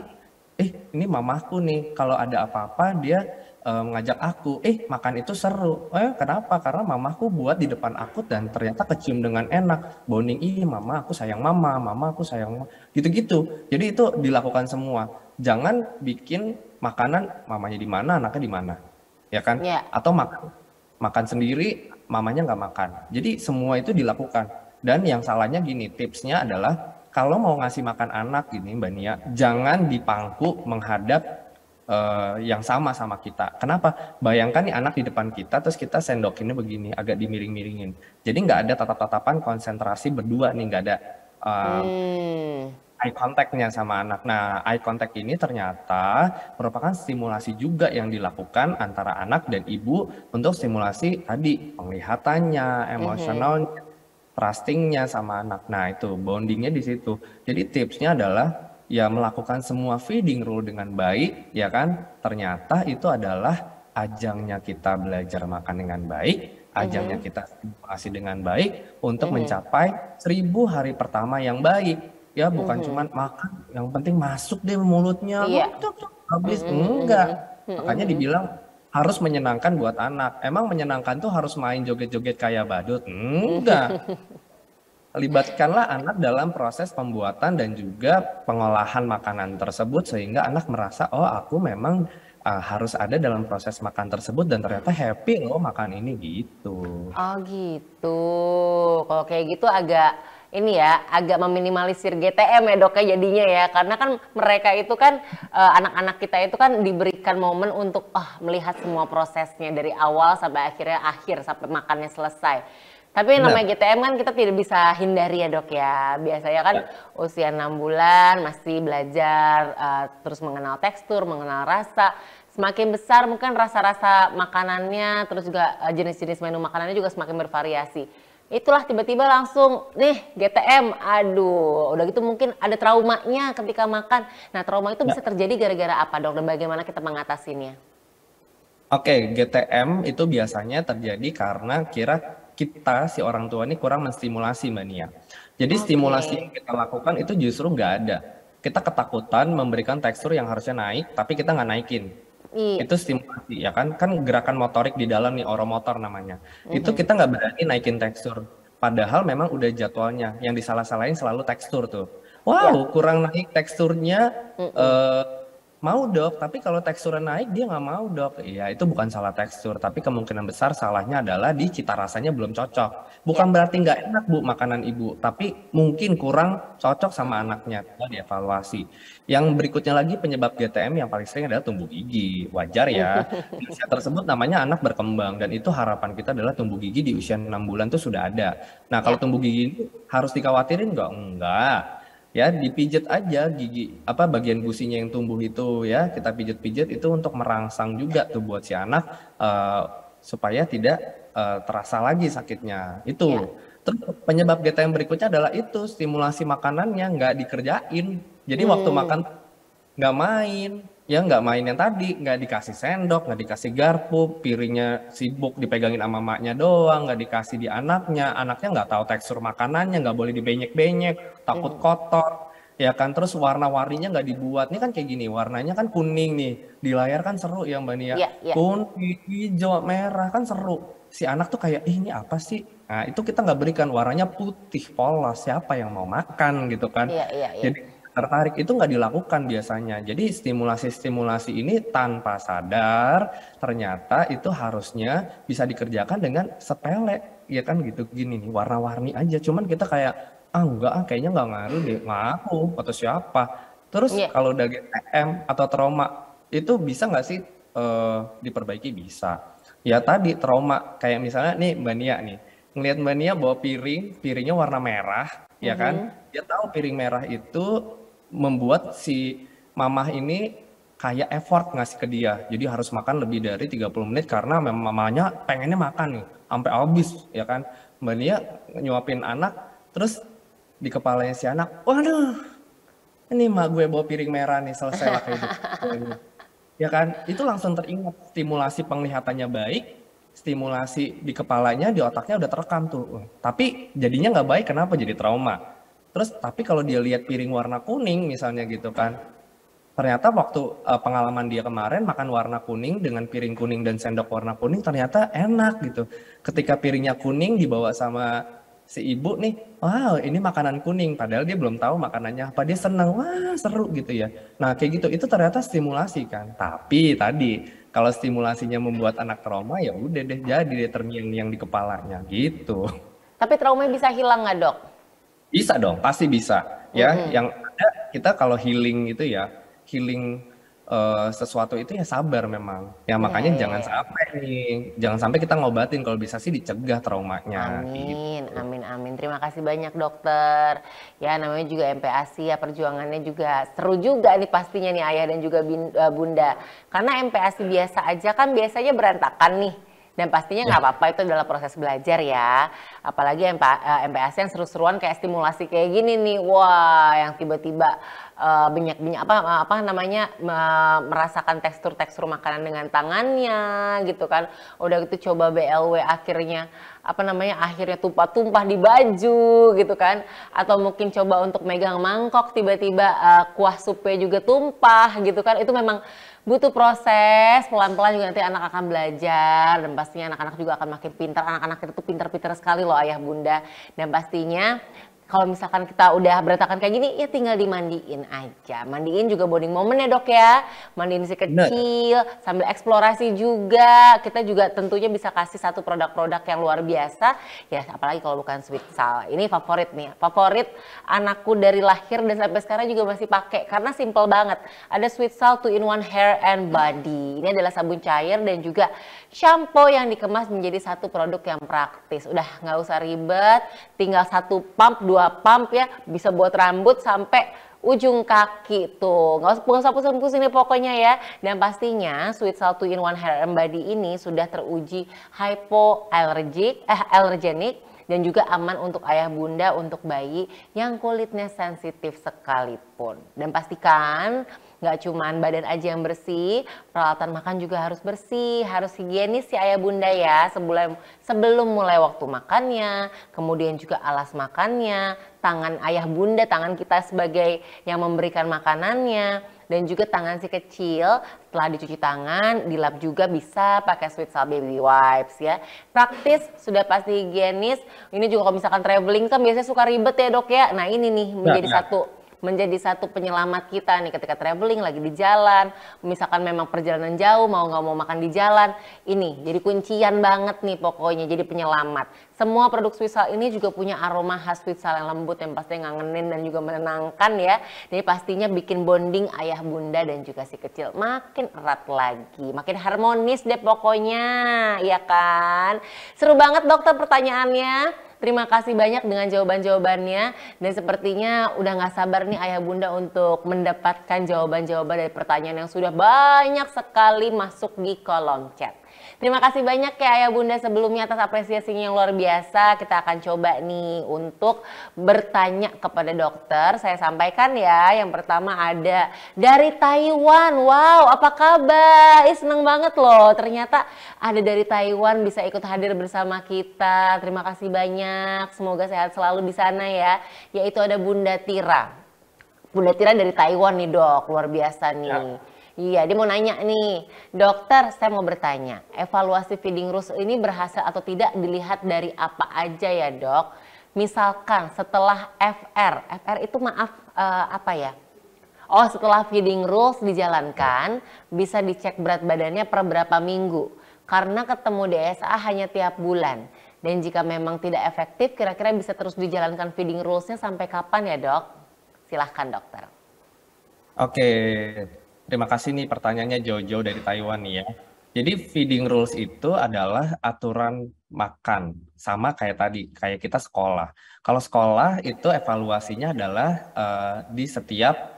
ini mamaku nih, kalau ada apa-apa dia ngajak aku, makan itu seru. Kenapa? Karena mamaku buat di depan aku dan ternyata kecium dengan enak. Bonding, mama aku sayang mama aku sayang mama. Gitu-gitu. Jadi itu dilakukan semua. Jangan bikin makanan mamanya di mana, anaknya di mana. Ya kan? Atau makan sendiri, mamanya nggak makan. Jadi semua itu dilakukan. Dan yang salahnya gini, tipsnya adalah kalau mau ngasih makan anak gini Mbak Nia, jangan dipangku menghadap yang sama kita. Kenapa? Bayangkan nih anak di depan kita, terus kita sendokinnya begini, agak dimiring-miringin. Jadi nggak ada tatap-tatapan konsentrasi berdua nih, nggak ada eye contact-nya sama anak. Nah, eye contact ini ternyata merupakan stimulasi juga yang dilakukan antara anak dan ibu untuk stimulasi tadi penglihatannya, emosionalnya, trusting-nya sama anak. Nah, itu bonding-nya di situ. Jadi tipsnya adalah ya melakukan semua feeding rule dengan baik, ya kan? Ternyata itu adalah ajangnya kita belajar makan dengan baik, ajangnya kita stimulasi dengan baik untuk mencapai 1000 hari pertama yang baik. Ya bukan cuman makan, yang penting masuk deh mulutnya, Iya. habis enggak. Makanya dibilang harus menyenangkan buat anak. Emang menyenangkan tuh harus main joget-joget kayak badut? Enggak. Libatkanlah anak dalam proses pembuatan dan juga pengolahan makanan tersebut sehingga anak merasa, oh aku memang harus ada dalam proses makan tersebut dan ternyata happy loh makan ini gitu. Oh gitu. Kalau kayak gitu agak ini ya, agak meminimalisir GTM ya dok ya jadinya ya. Karena kan mereka itu kan, anak-anak kita itu kan diberikan momen untuk melihat semua prosesnya dari awal sampai akhir sampai makannya selesai. Tapi yang namanya GTM kan kita tidak bisa hindari ya dok ya. Biasanya kan usia 6 bulan masih belajar terus mengenal tekstur, mengenal rasa. Semakin besar mungkin rasa-rasa makanannya, terus juga jenis-jenis menu makanannya juga semakin bervariasi. Itulah tiba-tiba langsung nih GTM, aduh udah gitu mungkin ada traumanya ketika makan. Nah trauma itu bisa terjadi gara-gara apa dok dan bagaimana kita mengatasinya? Oke, GTM itu biasanya terjadi karena kita si orang tua ini kurang menstimulasi Mbak Nia. Jadi stimulasi yang kita lakukan itu justru nggak ada. Kita ketakutan memberikan tekstur yang harusnya naik, tapi kita nggak naikin. Itu stimulasi ya kan gerakan motorik di dalam nih oromotor namanya. Itu kita nggak berani naikin tekstur. Padahal memang udah jadwalnya. Yang disalah-salahin selalu tekstur tuh. Wow, kurang naik teksturnya. Mau dok, tapi kalau teksturnya naik dia nggak mau dok. Iya itu bukan salah tekstur, tapi kemungkinan besar salahnya adalah di cita rasanya belum cocok. Bukan berarti nggak enak bu makanan ibu, tapi mungkin kurang cocok sama anaknya. Kita dievaluasi. Yang berikutnya lagi penyebab GTM yang paling sering adalah tumbuh gigi. Wajar ya. Di usia tersebut namanya anak berkembang dan itu harapan kita adalah tumbuh gigi di usia 6 bulan tuh sudah ada. Nah kalau tumbuh gigi ini harus dikhawatirin nggak? Enggak. Ya dipijit aja gigi bagian gusinya yang tumbuh itu ya kita pijit-pijit itu untuk merangsang juga tuh buat si anak supaya tidak terasa lagi sakitnya itu. Terus penyebab GTM berikutnya adalah itu stimulasi makanannya nggak dikerjain. Jadi waktu makan nggak main, ya nggak main yang tadi, nggak dikasih sendok, nggak dikasih garpu, piringnya sibuk dipegangin sama maknya doang, nggak dikasih di anaknya nggak tahu tekstur makanannya, nggak boleh dibenyek-benyek, takut kotor, ya kan, terus warna-warninya nggak dibuat, ini kan kayak gini, warnanya kan kuning nih, di layar kan seru ya Mbak Nia, kuning, hijau, merah kan seru, si anak tuh kayak, ini apa sih? Nah itu kita nggak berikan, warnanya putih, polos, siapa yang mau makan gitu kan, jadi tertarik itu nggak dilakukan biasanya. Jadi stimulasi-stimulasi ini tanpa sadar ternyata itu harusnya bisa dikerjakan dengan sepele, ya kan gitu gini nih warna-warni aja. Cuman kita kayak enggak kayaknya nggak ngaruh deh, ngaruh atau siapa. Terus kalau udah GTM atau trauma itu bisa nggak sih diperbaiki? Bisa. Ya tadi trauma kayak misalnya nih Mbak Nia nih ngelihat Mbak Nia bawa piringnya warna merah, ya kan? Dia tahu piring merah itu membuat si mamah ini kayak effort ngasih ke dia. Jadi harus makan lebih dari 30 menit karena mamanya pengennya makan nih sampai habis ya kan. Mbak Nia nyuapin anak terus di kepalanya si anak, waduh ini mak gue bawa piring merah nih selesai lah hidup. Ya kan itu langsung teringat stimulasi penglihatannya baik, stimulasi di kepalanya di otaknya udah terekam tuh. Tapi jadinya nggak baik kenapa jadi trauma. Terus tapi kalau dia lihat piring warna kuning misalnya gitu kan, ternyata waktu pengalaman dia kemarin makan warna kuning dengan piring kuning dan sendok warna kuning ternyata enak gitu. Ketika piringnya kuning dibawa sama si ibu nih, wow ini makanan kuning, padahal dia belum tahu makanannya apa, dia senang, wah seru gitu ya. Nah kayak gitu itu ternyata stimulasi kan. Tapi tadi kalau stimulasinya membuat anak trauma ya udah deh jadi deh terngiang-ngiang di kepalanya gitu. Tapi trauma bisa hilang nggak dok? Bisa dong, pasti bisa. Ya, yang ada kita kalau healing itu ya, healing sesuatu itu ya sabar memang. Ya Iya, makanya iya, jangan iya. sampai nih, jangan sampai kita ngobatin, kalau bisa sih dicegah traumanya Amin, gitu. amin, amin. Terima kasih banyak dokter. Ya namanya juga MPASI ya, perjuangannya juga seru juga nih pastinya nih ayah dan juga bunda. Karena MPASI biasa aja kan biasanya berantakan nih. Dan pastinya nggak Ya, apa-apa, itu adalah proses belajar ya. Apalagi MPASI yang seru-seruan kayak stimulasi kayak gini nih. Wah, yang tiba-tiba banyak apa namanya merasakan tekstur-tekstur makanan dengan tangannya gitu kan. Udah gitu coba BLW akhirnya apa namanya akhirnya tumpah-tumpah di baju gitu kan, atau mungkin coba untuk megang mangkok tiba-tiba kuah supnya juga tumpah gitu kan. Itu memang butuh proses, pelan-pelan juga nanti anak akan belajar dan pastinya anak-anak juga akan makin pintar. Anak-anak itu pintar-pintar sekali loh ayah bunda, dan pastinya kalau misalkan kita udah berantakan kayak gini ya tinggal dimandiin aja. Mandiin juga bonding momen ya dok ya. Mandiin si benar. kecil sambil eksplorasi juga. Kita juga tentunya bisa kasih satu produk-produk yang luar biasa. Ya apalagi kalau bukan Sweet Sal. Ini favorit nih. Favorit anakku dari lahir dan sampai sekarang juga masih pakai. Karena simple banget. Ada Sweet Sal 2-in-1 Hair and Body. Ini adalah sabun cair dan juga shampoo yang dikemas menjadi satu produk yang praktis. Udah nggak usah ribet. Tinggal satu pump, 2 pump ya, bisa buat rambut sampai ujung kaki tuh. Nggak usah pusing-pusing nih pokoknya ya. Dan pastinya Sweet Salt 2-in-1 Hair and Body ini sudah teruji allergenik dan juga aman untuk ayah bunda, untuk bayi yang kulitnya sensitif sekalipun. Dan pastikan nggak cuman badan aja yang bersih, peralatan makan juga harus bersih, harus higienis ya ayah bunda ya, sebelum mulai waktu makannya, kemudian juga alas makannya, tangan ayah bunda, tangan kita sebagai yang memberikan makanannya, dan juga tangan si kecil setelah dicuci tangan, dilap juga bisa pakai Sweet Salt Baby Wipes ya. Praktis, sudah pasti higienis. Ini juga kalau misalkan traveling kan biasanya suka ribet ya dok ya. Nah ini nih Ya, menjadi satu penyelamat kita nih ketika traveling lagi di jalan, misalkan memang perjalanan jauh mau nggak mau makan di jalan, ini jadi kuncian banget nih pokoknya, jadi penyelamat. Semua produk Sweet Salt ini juga punya aroma khas Sweet Salt yang lembut yang pastinya ngangenin dan juga menenangkan ya. Jadi pastinya bikin bonding ayah bunda dan juga si kecil makin erat lagi, makin harmonis deh pokoknya, ya kan? Seru banget dokter pertanyaannya. Terima kasih banyak dengan jawaban-jawabannya, dan sepertinya udah nggak sabar nih ayah bunda untuk mendapatkan jawaban-jawaban dari pertanyaan yang sudah banyak sekali masuk di kolom chat. Terima kasih banyak ya ayah bunda sebelumnya atas apresiasinya yang luar biasa. Kita akan coba nih untuk bertanya kepada dokter. Saya sampaikan ya, yang pertama ada dari Taiwan. Wow, apa kabar? Seneng banget loh, ternyata ada dari Taiwan bisa ikut hadir bersama kita. Terima kasih banyak, semoga sehat selalu di sana ya. Yaitu ada Bunda Tira. Bunda Tira dari Taiwan nih dok, luar biasa ya. nih. Iya, dia mau nanya nih, dokter saya mau bertanya, evaluasi feeding rules ini berhasil atau tidak dilihat dari apa aja ya dok? Misalkan setelah FR itu maaf apa ya? Oh setelah feeding rules dijalankan, bisa dicek berat badannya per berapa minggu. Karena ketemu DSA hanya tiap bulan. Dan jika memang tidak efektif, kira-kira bisa terus dijalankan feeding rules-nya sampai kapan ya dok? Silahkan dokter. Oke, terima kasih nih pertanyaannya Jojo dari Taiwan nih ya. Jadi feeding rules itu adalah aturan makan, sama kayak tadi, kayak kita sekolah. Kalau sekolah itu evaluasinya adalah di setiap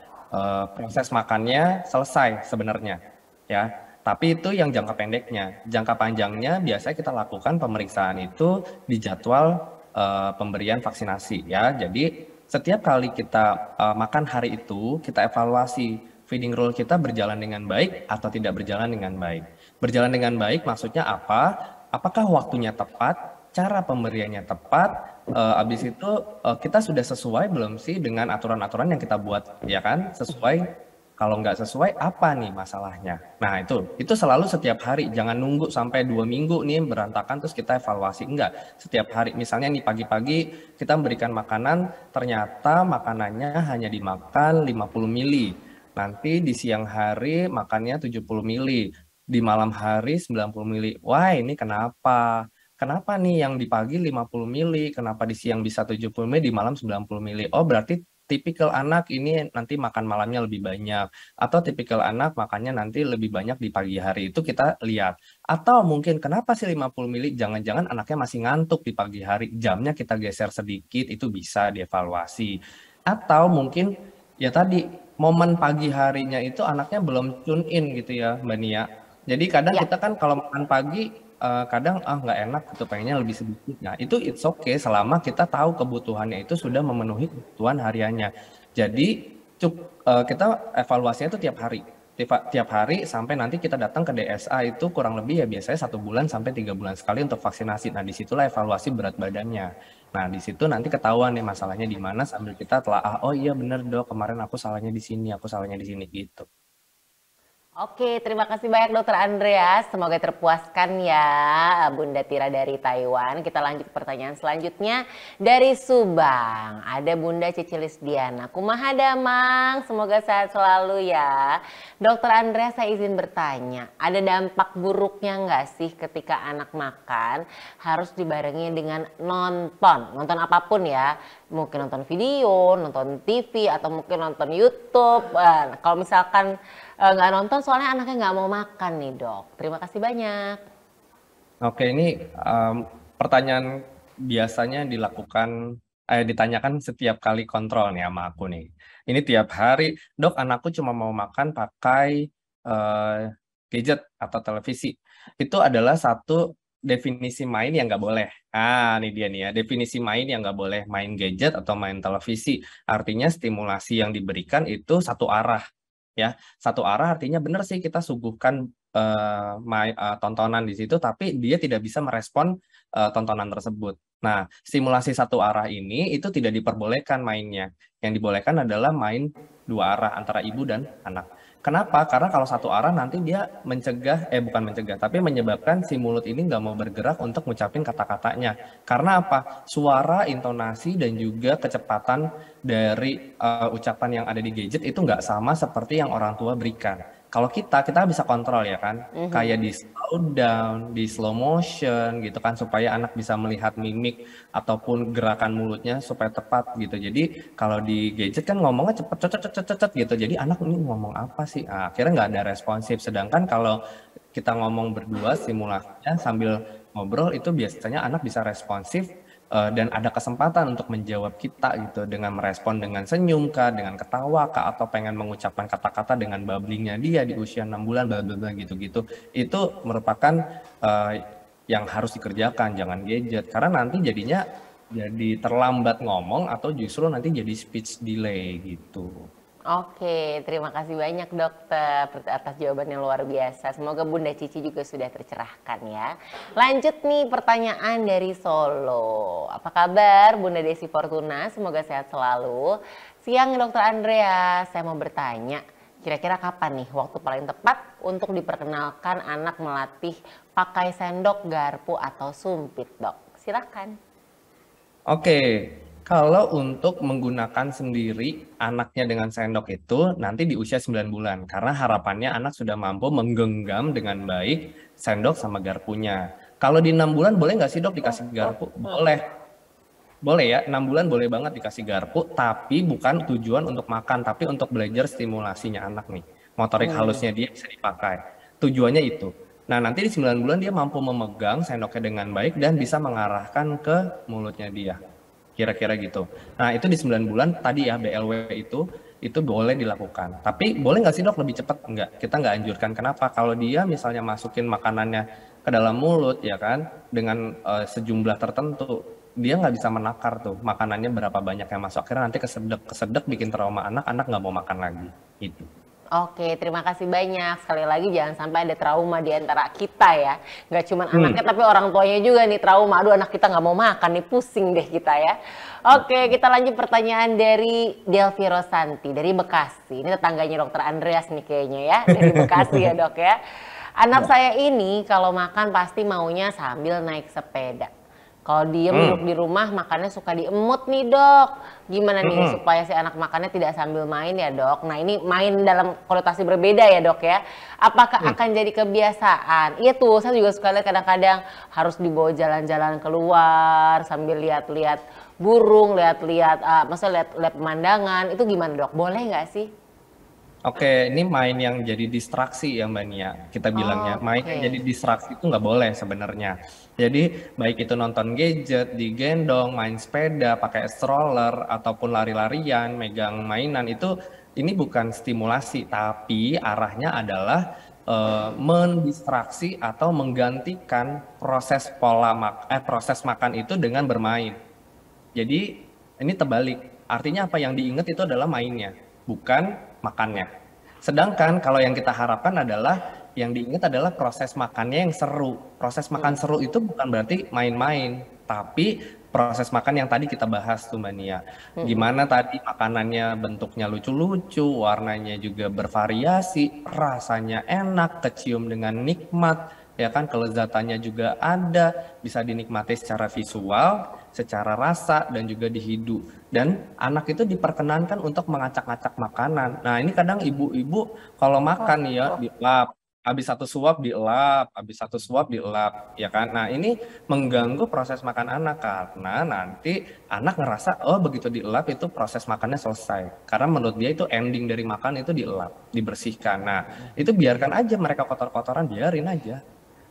proses makannya selesai sebenarnya, ya. Tapi itu yang jangka pendeknya. Jangka panjangnya biasanya kita lakukan pemeriksaan itu di jadwal pemberian vaksinasi ya. Jadi setiap kali kita makan hari itu, kita evaluasi feeding rule kita berjalan dengan baik atau tidak berjalan dengan baik. Berjalan dengan baik maksudnya apa? Apakah waktunya tepat? Cara pemberiannya tepat? Habis itu kita sudah sesuai belum sih dengan aturan-aturan yang kita buat, ya kan? Sesuai. Kalau nggak sesuai, apa nih masalahnya? Nah, itu selalu setiap hari. Jangan nunggu sampai 2 minggu nih berantakan terus kita evaluasi. Enggak, setiap hari. Misalnya nih pagi-pagi kita memberikan makanan, ternyata makanannya hanya dimakan 50 mili. Nanti di siang hari makannya 70 mili. Di malam hari 90 mili. Wah, ini kenapa? Kenapa nih yang di pagi 50 mili? Kenapa di siang bisa 70 mili, di malam 90 mili? Oh, berarti tipikal anak ini nanti makan malamnya lebih banyak, atau tipikal anak makannya nanti lebih banyak di pagi hari, itu kita lihat. Atau mungkin kenapa sih 50 mili, jangan-jangan anaknya masih ngantuk di pagi hari, jamnya kita geser sedikit, itu bisa dievaluasi. Atau mungkin ya tadi, momen pagi harinya itu anaknya belum tune in gitu ya Mbak Nia. Jadi kadang Ya. kita kan kalau makan pagi kadang nggak enak gitu, pengennya lebih sedikit. Nah itu it's okay selama kita tahu kebutuhannya itu sudah memenuhi kebutuhan hariannya. Jadi kita evaluasinya itu tiap hari. Tiap hari sampai nanti kita datang ke DSA itu kurang lebih ya biasanya 1 bulan sampai 3 bulan sekali untuk vaksinasi. Nah disitulah evaluasi berat badannya. Nah di situ nanti ketahuan nih masalahnya di mana sambil kita telah oh iya bener dok kemarin aku salahnya di sini, aku salahnya di sini gitu. Oke, terima kasih banyak Dokter Andreas. Semoga terpuaskan ya Bunda Tira dari Taiwan. Kita lanjut ke pertanyaan selanjutnya dari Subang. Ada Bunda Cicilis Diana. Kumaha damang, semoga sehat selalu ya. Dokter Andreas, saya izin bertanya. Ada dampak buruknya nggak sih ketika anak makan harus dibarengi dengan nonton? Nonton apapun ya. Mungkin nonton video, nonton TV, atau mungkin nonton YouTube. Kalau misalkan nggak nonton soalnya anaknya nggak mau makan nih dok. Terima kasih banyak. Oke, ini pertanyaan biasanya ditanyakan setiap kali kontrol nih sama aku nih. Ini tiap hari, dok anakku cuma mau makan pakai gadget atau televisi. Itu adalah satu definisi main yang nggak boleh. Ini dia nih ya, definisi main yang nggak boleh, main gadget atau main televisi. Artinya stimulasi yang diberikan itu satu arah. Ya, satu arah artinya benar sih kita suguhkan tontonan di situ, tapi dia tidak bisa merespon tontonan tersebut. Nah, stimulasi satu arah ini itu tidak diperbolehkan mainnya. Yang dibolehkan adalah main dua arah antara ibu dan anak. Kenapa? Karena kalau satu arah nanti dia bukan mencegah, tapi menyebabkan si mulut ini nggak mau bergerak untuk ngucapin kata-katanya. Karena apa? Suara, intonasi, dan juga kecepatan dari ucapan yang ada di gadget itu nggak sama seperti yang orang tua berikan. Kalau kita bisa kontrol ya kan, kayak di slow down, di slow motion gitu kan, supaya anak bisa melihat mimik ataupun gerakan mulutnya supaya tepat gitu. Jadi kalau di gadget kan ngomongnya cepet gitu, jadi anak ini ngomong apa sih? Akhirnya nggak ada responsif. Sedangkan kalau kita ngomong berdua simulasinya sambil ngobrol itu biasanya anak bisa responsif. Dan ada kesempatan untuk menjawab kita gitu dengan merespon dengan senyum kah, dengan ketawa kah, atau pengen mengucapkan kata-kata dengan babblingnya dia di usia 6 bulan bla bla bla gitu-gitu. Itu merupakan yang harus dikerjakan, jangan gadget karena nanti jadinya jadi terlambat ngomong atau justru nanti jadi speech delay gitu. Oke, terima kasih banyak dokter atas jawaban yang luar biasa. Semoga Bunda Cici juga sudah tercerahkan ya. Lanjut nih pertanyaan dari Solo. Apa kabar Bunda Desi Fortuna? Semoga sehat selalu. Siang dokter Andrea, saya mau bertanya. Kira-kira kapan nih waktu paling tepat untuk diperkenalkan anak melatih pakai sendok, garpu, atau sumpit dok? Silakan. Oke. Kalau untuk menggunakan sendiri anaknya dengan sendok itu nanti di usia 9 bulan. Karena harapannya anak sudah mampu menggenggam dengan baik sendok sama garpunya. Kalau di 6 bulan boleh nggak sih dok dikasih garpu? Boleh. Boleh ya, 6 bulan boleh banget dikasih garpu. Tapi bukan tujuan untuk makan, tapi untuk belajar stimulasinya anak nih. Motorik halusnya dia bisa dipakai. Tujuannya itu. Nah nanti di 9 bulan dia mampu memegang sendoknya dengan baik dan bisa mengarahkan ke mulutnya dia. Kira-kira gitu. Nah itu di 9 bulan tadi ya BLW itu boleh dilakukan. Tapi boleh nggak sih dok lebih cepat? Enggak, kita nggak anjurkan. Kenapa? Kalau dia misalnya masukin makanannya ke dalam mulut ya kan, dengan sejumlah tertentu, dia nggak bisa menakar tuh makanannya berapa banyak yang masuk. Akhirnya nanti kesedek bikin trauma anak nggak mau makan lagi. Gitu. Oke, terima kasih banyak. Sekali lagi jangan sampai ada trauma di antara kita ya. Nggak cuma anaknya tapi orang tuanya juga nih trauma. Aduh anak kita nggak mau makan nih, pusing deh kita ya. Oke, kita lanjut pertanyaan dari Delvi Rosanti dari Bekasi. Ini tetangganya dokter Andreas nih kayaknya ya. Dari Bekasi ya dok ya. Anak saya ini kalau makan pasti maunya sambil naik sepeda. Kalau diem duduk di rumah makannya suka diemut nih dok. Gimana nih supaya si anak makannya tidak sambil main ya dok? Nah ini main dalam konotasi berbeda ya dok ya. Apakah akan jadi kebiasaan? Iya tuh saya juga suka lihat kadang-kadang harus dibawa jalan-jalan keluar sambil lihat-lihat burung, lihat-lihat, maksudnya lihat pemandangan. Itu gimana dok? Boleh nggak sih? Oke, ini main yang jadi distraksi ya Mbak Nia, kita bilangnya. Main yang jadi distraksi itu nggak boleh sebenarnya. Jadi baik itu nonton gadget, digendong, main sepeda, pakai stroller, ataupun lari-larian, megang mainan itu ini bukan stimulasi, tapi arahnya adalah mendistraksi atau menggantikan proses makan itu dengan bermain. Jadi ini terbalik. Artinya apa yang diingat itu adalah mainnya, bukan makannya. Sedangkan kalau yang kita harapkan adalah yang diingat adalah proses makannya yang seru. Proses makan seru itu bukan berarti main-main, tapi proses makan yang tadi kita bahas tuh Mbak Nia. Gimana tadi makanannya bentuknya lucu-lucu, warnanya juga bervariasi, rasanya enak, kecium dengan nikmat, ya kan, kelezatannya juga ada, bisa dinikmati secara visual, secara rasa, dan juga dihidu. Dan anak itu diperkenankan untuk mengacak-acak makanan. Nah ini kadang ibu-ibu kalau makan ya dilap, habis satu suap dielap, habis satu suap dielap, ya kan. Nah ini mengganggu proses makan anak karena nanti anak ngerasa oh begitu dielap itu proses makannya selesai. Karena menurut dia itu ending dari makan itu dielap, dibersihkan. Nah itu biarkan aja mereka kotor-kotoran, biarin aja.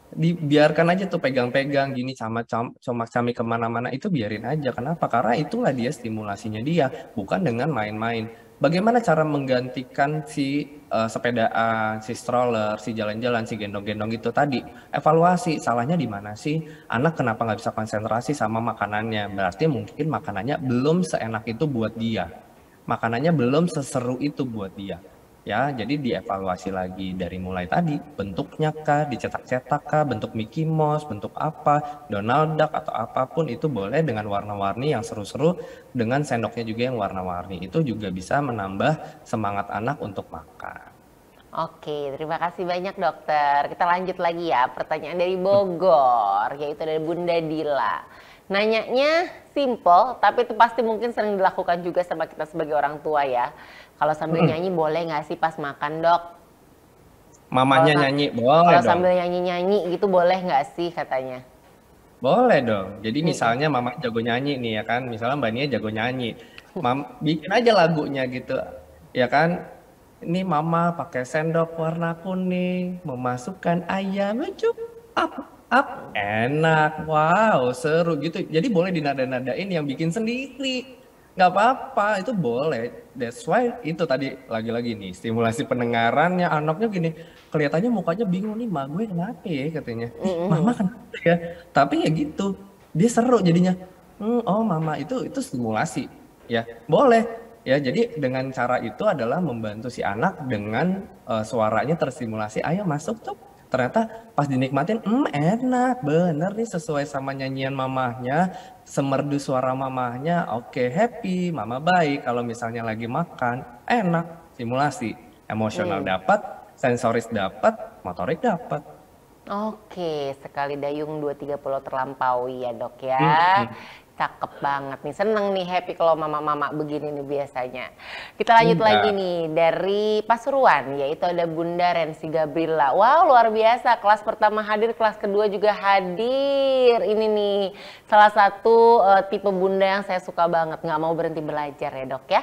Dibiarkan aja tuh pegang-pegang gini sama comak-camik kemana-mana, itu biarin aja. Kenapa? Karena itulah dia stimulasinya dia, bukan dengan main-main. Bagaimana cara menggantikan si sepedaan, si stroller, si jalan-jalan, si gendong-gendong itu tadi? Evaluasi, salahnya di mana sih? Anak kenapa nggak bisa konsentrasi sama makanannya? Berarti mungkin makanannya belum seenak itu buat dia. Makanannya belum seseru itu buat dia. Ya, jadi dievaluasi lagi dari mulai tadi, bentuknya kah, dicetak-cetak kah, bentuk Mickey Mouse, bentuk apa, Donald Duck atau apapun itu boleh dengan warna-warni yang seru-seru, dengan sendoknya juga yang warna-warni. Itu juga bisa menambah semangat anak untuk makan. Oke, terima kasih banyak dokter. Kita lanjut lagi ya, pertanyaan dari Bogor, yaitu dari Bunda Dila. Nanyanya simple, tapi itu pasti mungkin sering dilakukan juga sama kita sebagai orang tua ya. Kalau sambil nyanyi boleh nggak sih pas makan dok? Mamanya nyanyi, boleh Kalau dong. sambil nyanyi-nyanyi gitu boleh nggak sih katanya? Boleh dong. Jadi misalnya mama jago nyanyi nih ya kan, misalnya Mbak Nia jago nyanyi. Bikin aja lagunya gitu. Ya kan, ini mama pakai sendok warna kuning, memasukkan ayam, cup, up, enak, wow, seru gitu. Jadi boleh dinada-nadain yang bikin sendiri. Nggak apa-apa, itu boleh. That's why itu tadi lagi-lagi nih, stimulasi pendengarannya anaknya gini, kelihatannya mukanya bingung nih, mak gue kenapa ya katanya. Mama kenapa ya? Tapi ya gitu, dia seru jadinya. Oh mama itu stimulasi, ya boleh. Ya jadi dengan cara itu adalah membantu si anak dengan suaranya terstimulasi, ayo masuk tuh. Ternyata pas dinikmatin, enak, bener nih sesuai sama nyanyian mamahnya, semerdu suara mamahnya, oke, happy, mama baik. Kalau misalnya lagi makan, enak, stimulasi, emosional dapat, sensoris dapat, motorik dapat. Oke, sekali dayung 2-3 pulau terlampaui ya dok ya. Cakep banget nih, seneng nih, happy kalau mama-mama begini nih biasanya. Kita lanjut lagi nih dari Pasuruan, yaitu ada Bunda Rensi Gabriela. Wow, luar biasa, kelas pertama hadir, kelas kedua juga hadir. Ini nih salah satu tipe bunda yang saya suka banget, nggak mau berhenti belajar ya dok ya.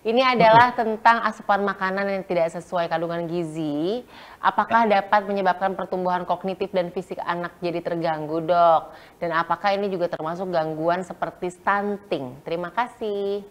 Ini adalah tentang asupan makanan yang tidak sesuai kandungan gizi. Apakah dapat menyebabkan pertumbuhan kognitif dan fisik anak jadi terganggu, dok? Dan apakah ini juga termasuk gangguan seperti stunting? Terima kasih.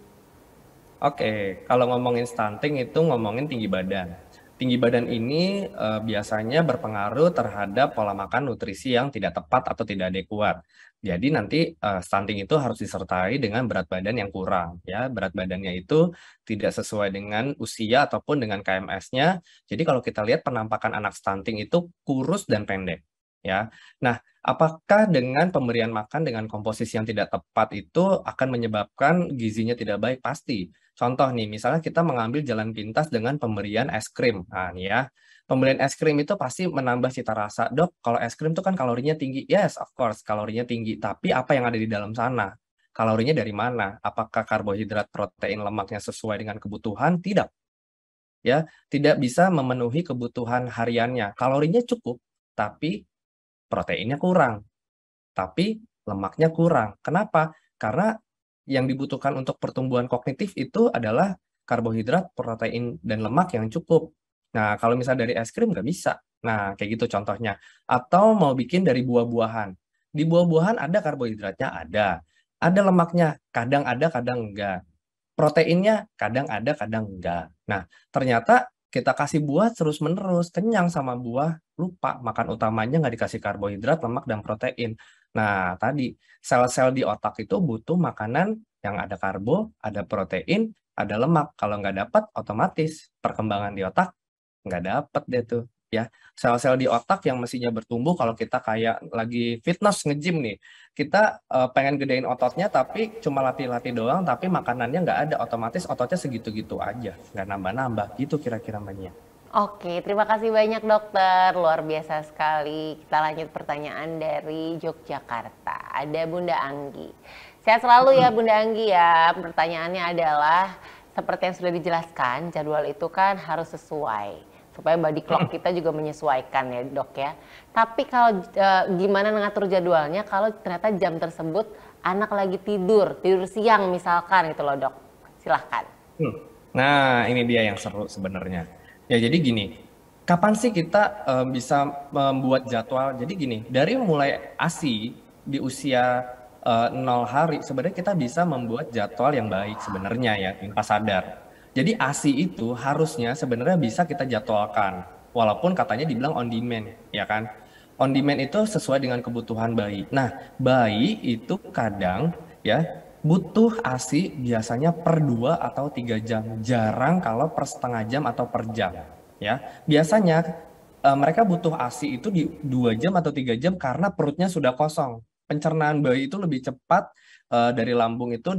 Oke, kalau ngomongin stunting itu ngomongin tinggi badan. Tinggi badan ini biasanya berpengaruh terhadap pola makan nutrisi yang tidak tepat atau tidak adekuat. Jadi nanti stunting itu harus disertai dengan berat badan yang kurang, ya. Berat badannya itu tidak sesuai dengan usia ataupun dengan KMS-nya. Jadi kalau kita lihat penampakan anak stunting itu kurus dan pendek. ya. Nah, apakah dengan pemberian makan dengan komposisi yang tidak tepat itu akan menyebabkan gizinya tidak baik? Pasti. Contoh nih, misalnya kita mengambil jalan pintas dengan pemberian es krim. Nah, nih ya, pemberian es krim itu pasti menambah cita rasa. Dok, kalau es krim itu kan kalorinya tinggi. Yes, of course, kalorinya tinggi. Tapi apa yang ada di dalam sana? Kalorinya dari mana? Apakah karbohidrat, protein, lemaknya sesuai dengan kebutuhan? Tidak. Ya, tidak bisa memenuhi kebutuhan hariannya. Kalorinya cukup, tapi proteinnya kurang, tapi lemaknya kurang. Kenapa? Karena yang dibutuhkan untuk pertumbuhan kognitif itu adalah karbohidrat, protein, dan lemak yang cukup. Nah, kalau misalnya dari es krim nggak bisa. Nah, kayak gitu contohnya. Atau mau bikin dari buah-buahan. Di buah-buahan ada karbohidratnya, ada. Ada lemaknya, kadang ada, kadang enggak. Proteinnya kadang ada, kadang enggak. Nah, ternyata kita kasih buah terus-menerus, kenyang sama buah, lupa makan utamanya nggak dikasih karbohidrat, lemak, dan protein. Nah, tadi sel-sel di otak itu butuh makanan yang ada karbo, ada protein, ada lemak. Kalau nggak dapat, otomatis perkembangan di otak nggak dapat deh tuh. Ya, sel-sel di otak yang mestinya bertumbuh kalau kita kayak lagi fitness nge-gym nih, kita pengen gedein ototnya tapi cuma latih-latih doang, tapi makanannya nggak ada, otomatis ototnya segitu-gitu aja, nggak nambah-nambah, gitu kira-kira Mbaknya. Oke, terima kasih banyak dokter, luar biasa sekali. Kita lanjut pertanyaan dari Yogyakarta. Ada Bunda Anggi. Sehat selalu ya Bunda Anggi ya. Pertanyaannya adalah, seperti yang sudah dijelaskan, jadwal itu kan harus sesuai. Supaya body clock kita juga menyesuaikan ya dok ya. Tapi kalau gimana mengatur jadwalnya kalau ternyata jam tersebut anak lagi tidur siang misalkan gitu loh dok. Silahkan. Nah, ini dia yang seru sebenarnya. Ya, jadi gini, kapan sih kita bisa membuat jadwal? Jadi gini, dari mulai ASI di usia 0 hari, sebenarnya kita bisa membuat jadwal yang baik sebenarnya ya, tanpa sadar. Jadi ASI itu harusnya sebenarnya bisa kita jadwalkan, walaupun katanya dibilang on demand, ya kan? On demand itu sesuai dengan kebutuhan bayi. Nah, bayi itu kadang ya butuh ASI biasanya per 2 atau 3 jam. Jarang kalau per setengah jam atau per jam. Ya, biasanya mereka butuh ASI itu di 2 jam atau 3 jam karena perutnya sudah kosong. Pencernaan bayi itu lebih cepat dari lambung itu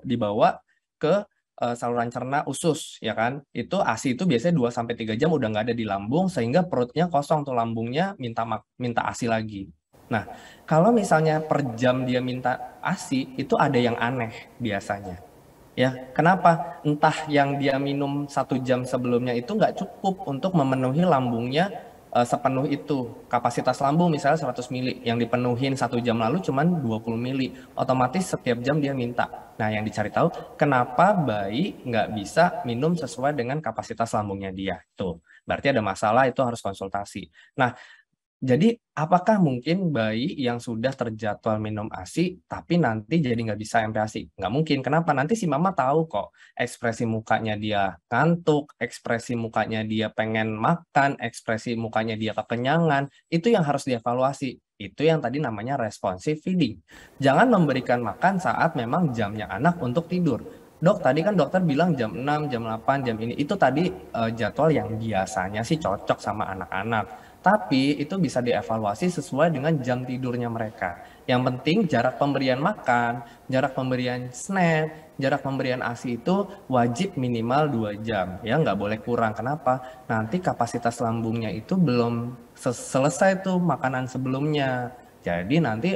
dibawa ke saluran cerna usus, ya kan? Itu ASI itu biasanya 2 sampai 3 jam udah nggak ada di lambung sehingga perutnya kosong tuh lambungnya minta ASI lagi. Nah, kalau misalnya per jam dia minta ASI, itu ada yang aneh biasanya. Ya, kenapa? Entah yang dia minum 1 jam sebelumnya itu nggak cukup untuk memenuhi lambungnya sepenuh itu. Kapasitas lambung misalnya 100 mili, yang dipenuhin 1 jam lalu cuman 20 mili. Otomatis setiap jam dia minta. Nah, yang dicari tahu, kenapa bayi nggak bisa minum sesuai dengan kapasitas lambungnya dia. Tuh, berarti ada masalah, itu harus konsultasi. Nah, jadi apakah mungkin bayi yang sudah terjadwal minum ASI tapi nanti jadi nggak bisa MPASI? Nggak mungkin. Kenapa? Nanti si mama tahu kok ekspresi mukanya dia ngantuk, ekspresi mukanya dia pengen makan, ekspresi mukanya dia kekenyangan. Itu yang harus dievaluasi. Itu yang tadi namanya responsive feeding. Jangan memberikan makan saat memang jamnya anak untuk tidur. Dok, tadi kan dokter bilang jam 6, jam 8, jam ini. Itu tadi jadwal yang biasanya sih cocok sama anak-anak. Tapi itu bisa dievaluasi sesuai dengan jam tidurnya mereka. Yang penting jarak pemberian makan, jarak pemberian snack, jarak pemberian ASI itu wajib minimal 2 jam. Ya, nggak boleh kurang. Kenapa? Nanti kapasitas lambungnya itu belum selesai tuh makanan sebelumnya. Jadi nanti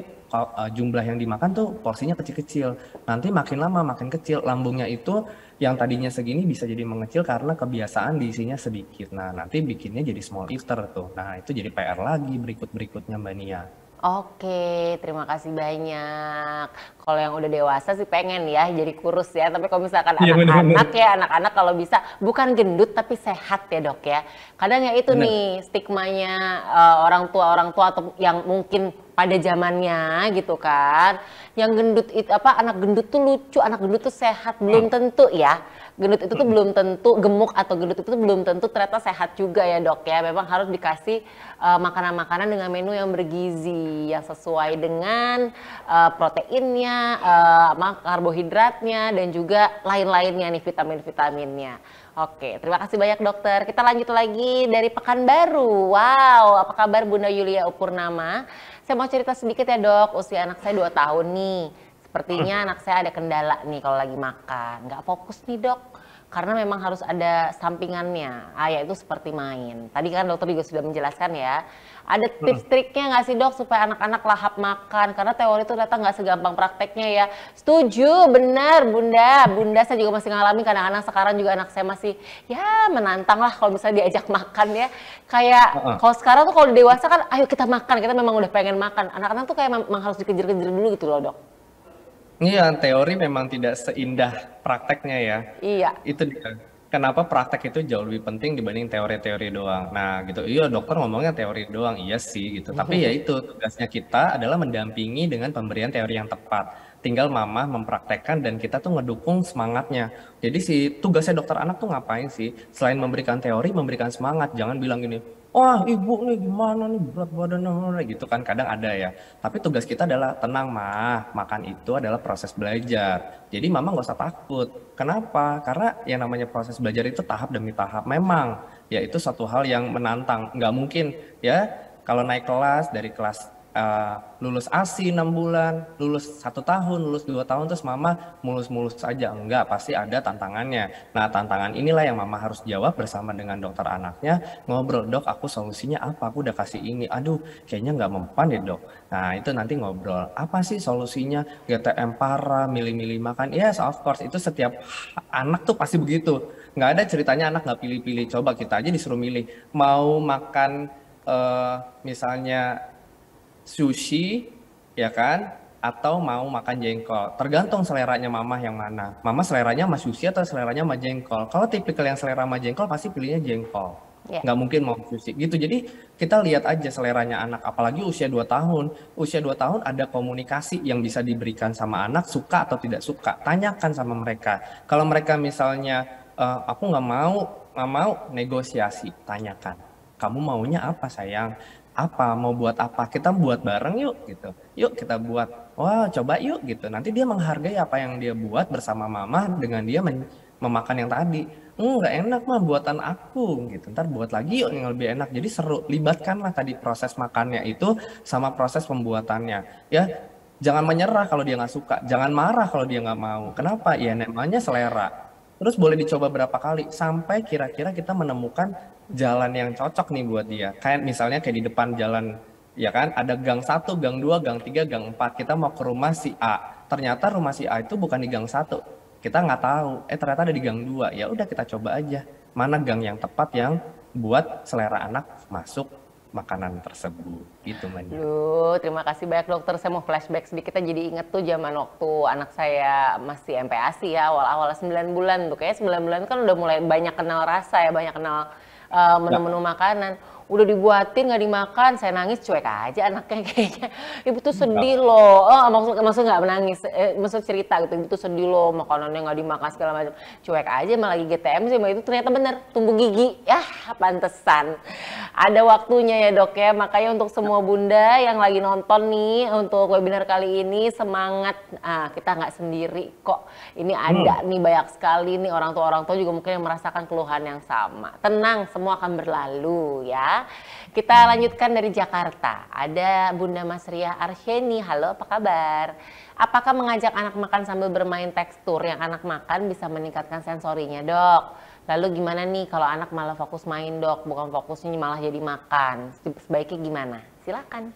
jumlah yang dimakan tuh porsinya kecil-kecil. Nanti makin lama makin kecil. Lambungnya itu yang tadinya segini bisa jadi mengecil karena kebiasaan diisinya sedikit. Nah, nanti bikinnya jadi small eater tuh. Nah, itu jadi PR lagi berikut-berikutnya Mbak Nia. Oke, terima kasih banyak. Kalau yang udah dewasa sih pengen ya jadi kurus ya. Tapi kalau misalkan anak-anak ya, anak-anak kalau bisa bukan gendut tapi sehat ya dok ya. Kadang ya itu nih stigmanya orang tua atau yang mungkin pada zamannya gitu kan. Yang gendut itu anak gendut tuh lucu, anak gendut tuh sehat, belum tentu ya. Gendut itu tuh belum tentu, gemuk atau gendut itu tuh belum tentu ternyata sehat juga ya dok ya. Memang harus dikasih makanan-makanan dengan menu yang bergizi, yang sesuai dengan proteinnya, karbohidratnya, dan juga lain-lainnya nih, vitamin-vitaminnya. Oke, terima kasih banyak dokter. Kita lanjut lagi dari Pekanbaru. Wow, apa kabar Bunda Yulia Upurnama? Saya mau cerita sedikit ya dok, usia anak saya 2 tahun nih. Sepertinya anak saya ada kendala nih kalau lagi makan. Nggak fokus nih dok, karena memang harus ada sampingannya, yaitu seperti main. Tadi kan dokter juga sudah menjelaskan ya. Ada tips-triknya nggak sih dok supaya anak-anak lahap makan? Karena teori itu ternyata nggak segampang prakteknya ya. Setuju, benar Bunda. Bunda saya juga masih ngalamin, kadang-kadang sekarang juga anak saya masih ya menantang lah kalau misalnya diajak makan ya. Kayak kalau sekarang tuh kalau dewasa kan ayo kita makan, kita memang udah pengen makan. Anak-anak tuh kayak memang harus dikejar-kejar dulu gitu loh dok. Iya, teori memang tidak seindah prakteknya ya. Iya. Itu dia. Kenapa praktek itu jauh lebih penting dibanding teori-teori doang. Nah gitu, iya dokter ngomongnya teori doang, iya sih gitu. Tapi ya itu, tugasnya kita adalah mendampingi dengan pemberian teori yang tepat. Tinggal mama mempraktekkan dan kita tuh ngedukung semangatnya. Jadi si tugasnya dokter anak tuh ngapain sih? Selain memberikan teori, memberikan semangat. Jangan bilang gini, wah ibu nih gimana nih berat badannya gitu kan, kadang ada ya. Tapi tugas kita adalah tenang mah, makan itu adalah proses belajar. Jadi mama nggak usah takut. Kenapa? Karena yang namanya proses belajar itu tahap demi tahap. Memang ya itu satu hal yang menantang. Nggak mungkin ya kalau naik kelas dari kelas lulus ASI 6 bulan, lulus 1 tahun, lulus 2 tahun terus mama mulus-mulus aja. Enggak, pasti ada tantangannya. Nah tantangan inilah yang mama harus jawab bersama dengan dokter anaknya. Ngobrol, dok aku solusinya apa, aku udah kasih ini, aduh kayaknya nggak mempan ya dok. Nah itu nanti ngobrol, apa sih solusinya, GTM parah, milih-milih makan. Yes of course, itu setiap anak tuh pasti begitu. Nggak ada ceritanya anak nggak pilih-pilih. Coba kita aja disuruh milih, mau makan misalnya sushi ya kan, atau mau makan jengkol, tergantung seleranya mama yang mana. Mama seleranya sama sushi atau seleranya sama jengkol. Kalau tipikal yang selera sama jengkol pasti pilihnya jengkol, nggak mungkin mau sushi gitu. Jadi kita lihat aja seleranya anak, apalagi usia 2 tahun. Usia 2 tahun ada komunikasi yang bisa diberikan sama anak, suka atau tidak suka, tanyakan sama mereka. Kalau mereka misalnya aku nggak mau negosiasi, tanyakan, kamu maunya apa sayang, apa mau buat apa, kita buat bareng yuk gitu, yuk kita buat, wah coba yuk gitu. Nanti dia menghargai apa yang dia buat bersama mama dengan dia memakan yang tadi. Nggak enak mah buatan aku gitu, ntar buat lagi yuk yang lebih enak. Jadi seru, libatkanlah tadi proses makannya itu sama proses pembuatannya ya. Jangan menyerah kalau dia nggak suka, jangan marah kalau dia nggak mau. Kenapa? Ya namanya selera. Terus boleh dicoba berapa kali sampai kira-kira kita menemukan jalan yang cocok nih buat dia. Kayak misalnya kayak di depan jalan ya kan, ada gang 1, gang 2, gang 3, gang 4. Kita mau ke rumah si A. Ternyata rumah si A itu bukan di gang 1. Kita nggak tahu. Ternyata ada di gang 2. Ya udah kita coba aja. Mana gang yang tepat yang buat selera anak masuk makanan tersebut. Gitu Mania. Terima kasih banyak dokter. Saya mau flashback sedikit, jadi inget tuh zaman waktu anak saya masih MPASI ya, awal-awal 9 bulan tuh. Kayaknya 9 bulan kan udah mulai banyak kenal rasa ya, banyak kenal menu-menu makanan. Udah dibuatin nggak dimakan, saya nangis cuek aja anaknya kayaknya. Ibu tuh sedih loh. Maksud nggak menangis, maksud cerita gitu. Ibu tuh sedih loh, makanannya nggak dimakan segala macam. Cuek aja, malah lagi GTM sih, itu ternyata bener tumbuh gigi. Ya pantesan. Ada waktunya ya dok ya. Makanya untuk semua bunda yang lagi nonton nih untuk webinar kali ini, semangat. Kita nggak sendiri kok. Ini ada nih banyak sekali nih orang tua juga mungkin yang merasakan keluhan yang sama. Tenang, semua akan berlalu ya. Kita lanjutkan dari Jakarta. Ada Bunda Mas Ria Arsheni. Halo, apa kabar? Apakah mengajak anak makan sambil bermain tekstur yang anak makan bisa meningkatkan sensorinya, dok? Lalu gimana nih kalau anak malah fokus main, dok? Bukan fokusnya malah jadi makan. Sebaiknya gimana? Silakan.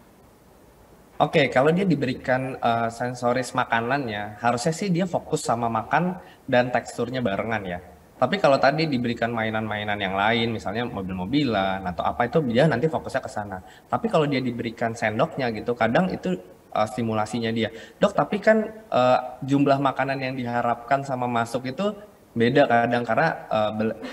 Oke, kalau dia diberikan sensoris makanannya, harusnya sih dia fokus sama makan dan teksturnya barengan ya. Tapi kalau tadi diberikan mainan-mainan yang lain, misalnya mobil-mobilan atau apa, itu dia nanti fokusnya ke sana. Tapi kalau dia diberikan sendoknya gitu, kadang itu stimulasinya dia. Dok, tapi kan jumlah makanan yang diharapkan sama masuk itu beda kadang karena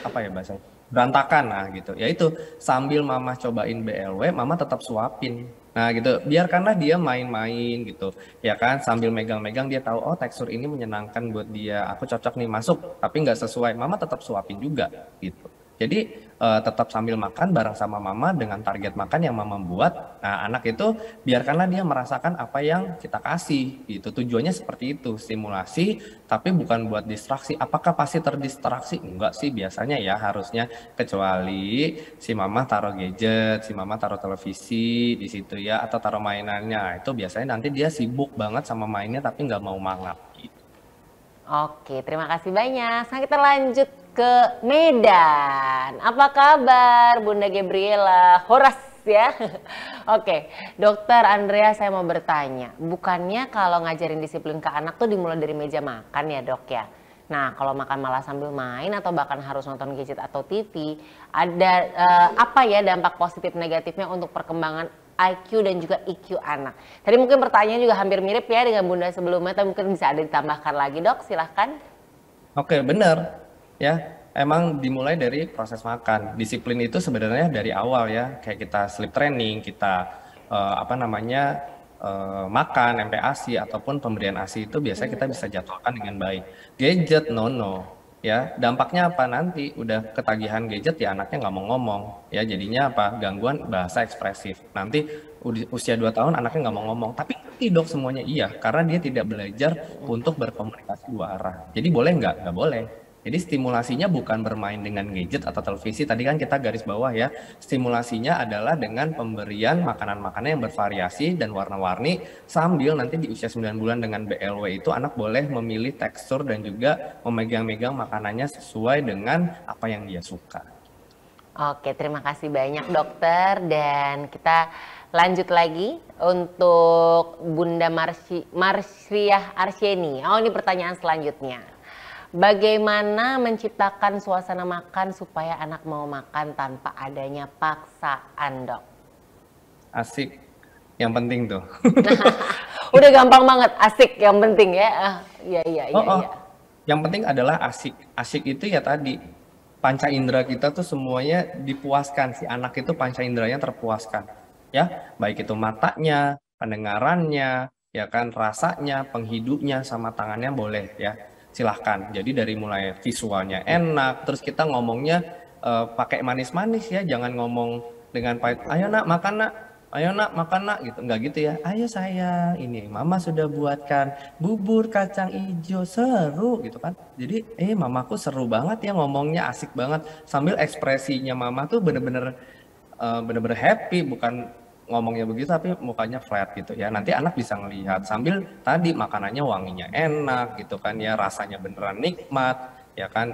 apa ya bahasanya? Berantakan gitu. Ya itu sambil mama cobain BLW, mama tetap suapin. Nah gitu, biarkanlah dia main-main gitu, ya kan, sambil megang-megang dia tahu, oh tekstur ini menyenangkan buat dia, aku cocok nih masuk, tapi nggak sesuai, mama tetap suapin juga gitu. Jadi tetap sambil makan bareng sama mama dengan target makan yang mama buat. Nah anak itu biarkanlah dia merasakan apa yang kita kasih gitu. Tujuannya seperti itu, stimulasi, tapi bukan buat distraksi. Apakah pasti terdistraksi? Enggak sih biasanya ya harusnya, kecuali si mama taruh gadget, si mama taruh televisi di situ ya, atau taruh mainannya. Itu biasanya nanti dia sibuk banget sama mainnya tapi nggak mau mangap gitu. Oke, terima kasih banyak. Sekarang kita lanjut ke Medan. Apa kabar Bunda Gabriela? Horas ya. Oke, Dokter Andrea, saya mau bertanya. Bukannya kalau ngajarin disiplin ke anak tuh dimulai dari meja makan ya dok ya? Nah, kalau makan malah sambil main atau bahkan harus nonton gadget atau TV, ada apa ya dampak positif negatifnya untuk perkembangan IQ dan juga EQ anak? Tadi mungkin pertanyaan juga hampir mirip ya dengan Bunda sebelumnya, tapi mungkin bisa ada ditambahkan lagi dok, silahkan. Oke, benar. Ya, emang dimulai dari proses makan. Disiplin itu sebenarnya dari awal ya, kayak kita sleep training, kita apa namanya makan, MPASI ataupun pemberian ASI itu biasanya kita bisa jadwalkan dengan baik. Gadget no, ya dampaknya apa nanti? Udah ketagihan gadget ya anaknya nggak mau ngomong, ya jadinya apa? Gangguan bahasa ekspresif. Nanti usia 2 tahun anaknya nggak mau ngomong, tapi ngerti dok semuanya iya, karena dia tidak belajar untuk berkomunikasi dua arah. Jadi boleh nggak? Nggak boleh. Jadi stimulasinya bukan bermain dengan gadget atau televisi, tadi kan kita garis bawah ya, stimulasinya adalah dengan pemberian makanan-makanan yang bervariasi dan warna-warni, sambil nanti di usia 9 bulan dengan BLW itu anak boleh memilih tekstur dan juga memegang-megang makanannya sesuai dengan apa yang dia suka. Oke, terima kasih banyak dokter, dan kita lanjut lagi untuk Bunda Marsriah Arsyeni. Oh, ini pertanyaan selanjutnya. Bagaimana menciptakan suasana makan supaya anak mau makan tanpa adanya paksaan, dok? Asik, yang penting tuh. Udah gampang banget, asik yang penting ya. Iya. Yang penting adalah asik. Asik itu ya tadi, panca indera kita tuh semuanya dipuaskan. Si anak itu panca inderanya terpuaskan. Ya, baik itu matanya, pendengarannya, ya kan, rasanya, penghidupnya, sama tangannya boleh ya. Silahkan. Jadi dari mulai visualnya enak, terus kita ngomongnya pakai manis-manis ya, jangan ngomong dengan pahit. Ayo nak makan nak, ayo nak makan nak gitu, nggak gitu ya. Ayo sayang, ini mama sudah buatkan bubur kacang hijau, seru gitu kan. Jadi mamaku seru banget ya ngomongnya, asik banget. Sambil ekspresinya mama tuh bener-bener happy, bukan ngomongnya begitu tapi mukanya flat gitu ya. Nanti anak bisa ngelihat sambil tadi makanannya wanginya enak gitu kan ya, rasanya beneran nikmat ya kan,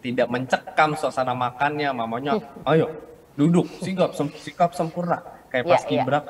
tidak mencekam suasana makannya, mamanya ayo duduk sikap sempurna kayak pas kibrak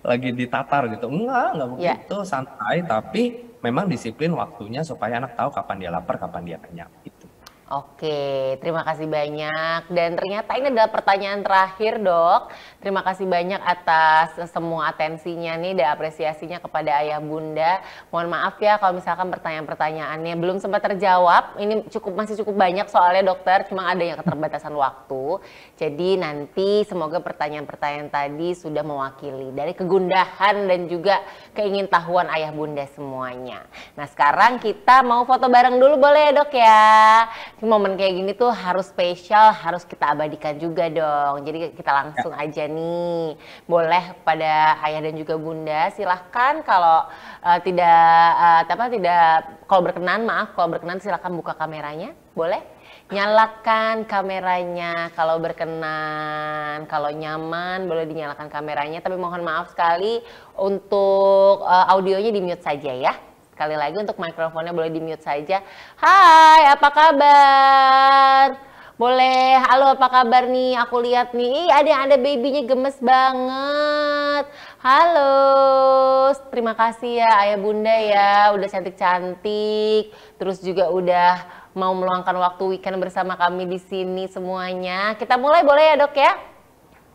lagi ditatar gitu. Enggak begitu, santai, tapi memang disiplin waktunya supaya anak tahu kapan dia lapar, kapan dia kenyang gitu. Oke, terima kasih banyak. Dan ternyata ini adalah pertanyaan terakhir, dok. Terima kasih banyak atas semua atensinya nih dan apresiasinya kepada ayah bunda. Mohon maaf ya kalau misalkan pertanyaan-pertanyaannya belum sempat terjawab. Ini masih cukup banyak soalnya dokter, cuma ada yang keterbatasan waktu. Jadi nanti semoga pertanyaan-pertanyaan tadi sudah mewakili dari kegundahan dan juga keingintahuan ayah bunda semuanya. Nah sekarang kita mau foto bareng dulu, boleh ya dok ya? Momen kayak gini tuh harus spesial, harus kita abadikan juga dong. Jadi kita langsung aja nih. Boleh pada ayah dan juga bunda, silahkan kalau kalau berkenan silahkan buka kameranya, boleh? Nyalakan kameranya kalau berkenan, kalau nyaman boleh dinyalakan kameranya. Tapi mohon maaf sekali untuk audionya di mute saja ya. Sekali lagi untuk mikrofonnya boleh di mute saja. Hai, apa kabar? Boleh, halo apa kabar nih? Aku lihat nih, ada babynya gemes banget. Halo, terima kasih ya ayah bunda ya, udah cantik-cantik. Terus juga udah mau meluangkan waktu weekend bersama kami di sini semuanya. Kita mulai boleh ya dok ya?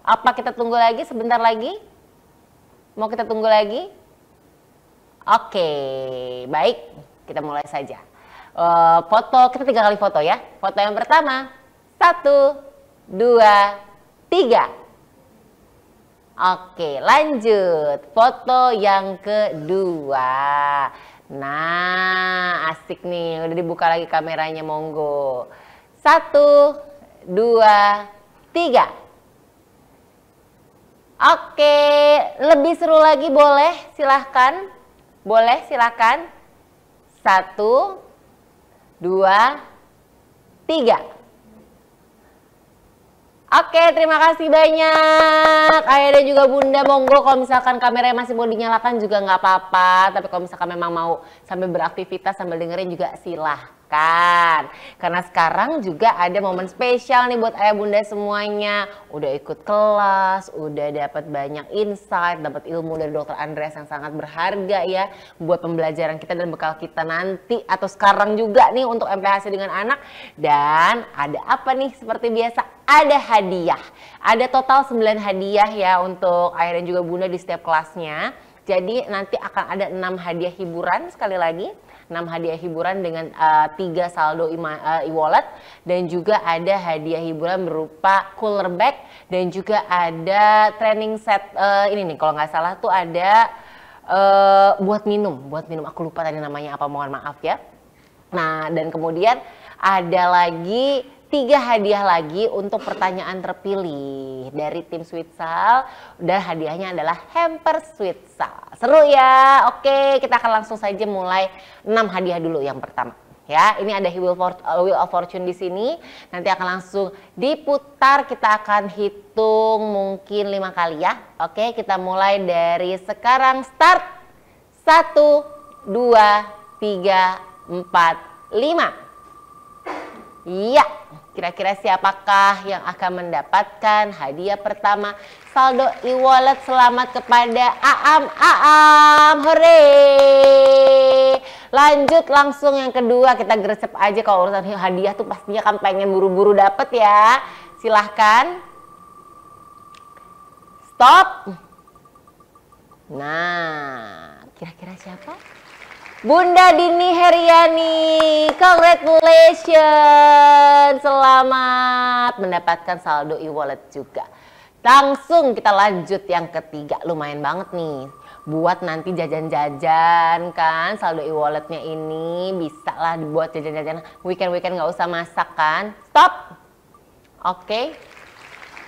Apa kita tunggu lagi sebentar lagi? Mau kita tunggu lagi? Oke, baik, kita mulai saja. Foto, kita 3 kali foto ya. Foto yang pertama, 1, 2, 3. Oke, lanjut. Foto yang kedua. Nah, asik nih. Udah dibuka lagi kameranya, monggo. 1, 2, 3. Oke, lebih seru lagi boleh? Silahkan. Boleh, silahkan. 1, 2, 3. Oke, terima kasih banyak Ayah dan juga Bunda. Monggo kalau misalkan kameranya masih mau dinyalakan juga nggak apa-apa. Tapi kalau misalkan memang mau sambil beraktivitas sambil dengerin juga silahkan. Karena sekarang juga ada momen spesial nih buat Ayah Bunda semuanya. Udah ikut kelas, udah dapat banyak insight, dapat ilmu dari Dokter Andreas yang sangat berharga ya. Buat pembelajaran kita dan bekal kita nanti atau sekarang juga nih untuk MPHC dengan anak. Dan ada apa nih seperti biasa? Ada hadiah. Ada total 9 hadiah ya untuk Ayah dan juga Bunda di setiap kelasnya. Jadi nanti akan ada 6 hadiah hiburan sekali lagi. 6 hadiah hiburan dengan 3 saldo e-wallet. Dan juga ada hadiah hiburan berupa cooler bag. Dan juga ada training set. Ini nih kalau nggak salah tuh ada buat minum. Aku lupa tadi namanya apa, mohon maaf ya. Nah dan kemudian ada lagi 3 hadiah lagi untuk pertanyaan terpilih dari tim Sweetsal. Dan hadiahnya adalah hamper Sweetsal. Seru ya? Oke, kita akan langsung saja mulai 6 hadiah dulu yang pertama. Ya, ini ada Wheel of Fortune di sini. Nanti akan langsung diputar. Kita akan hitung mungkin 5 kali ya. Oke, kita mulai dari sekarang. Start. 1, 2, 3, 4, 5. Iya, kira-kira siapakah yang akan mendapatkan hadiah pertama saldo e-wallet? Selamat kepada Aam, hore. Lanjut langsung yang kedua, kita gresep aja. Kalau urusan hadiah tuh pastinya kan pengen buru-buru dapet ya. Silahkan. Stop. Nah, kira-kira siapa? Bunda Dini Heriani, congratulations, selamat mendapatkan saldo e-wallet juga. Langsung kita lanjut yang ketiga, lumayan banget nih. Buat nanti jajan-jajan kan, saldo e-walletnya ini bisa lah dibuat jajan-jajan weekend-weekend nggak usah masak kan. Stop. Oke.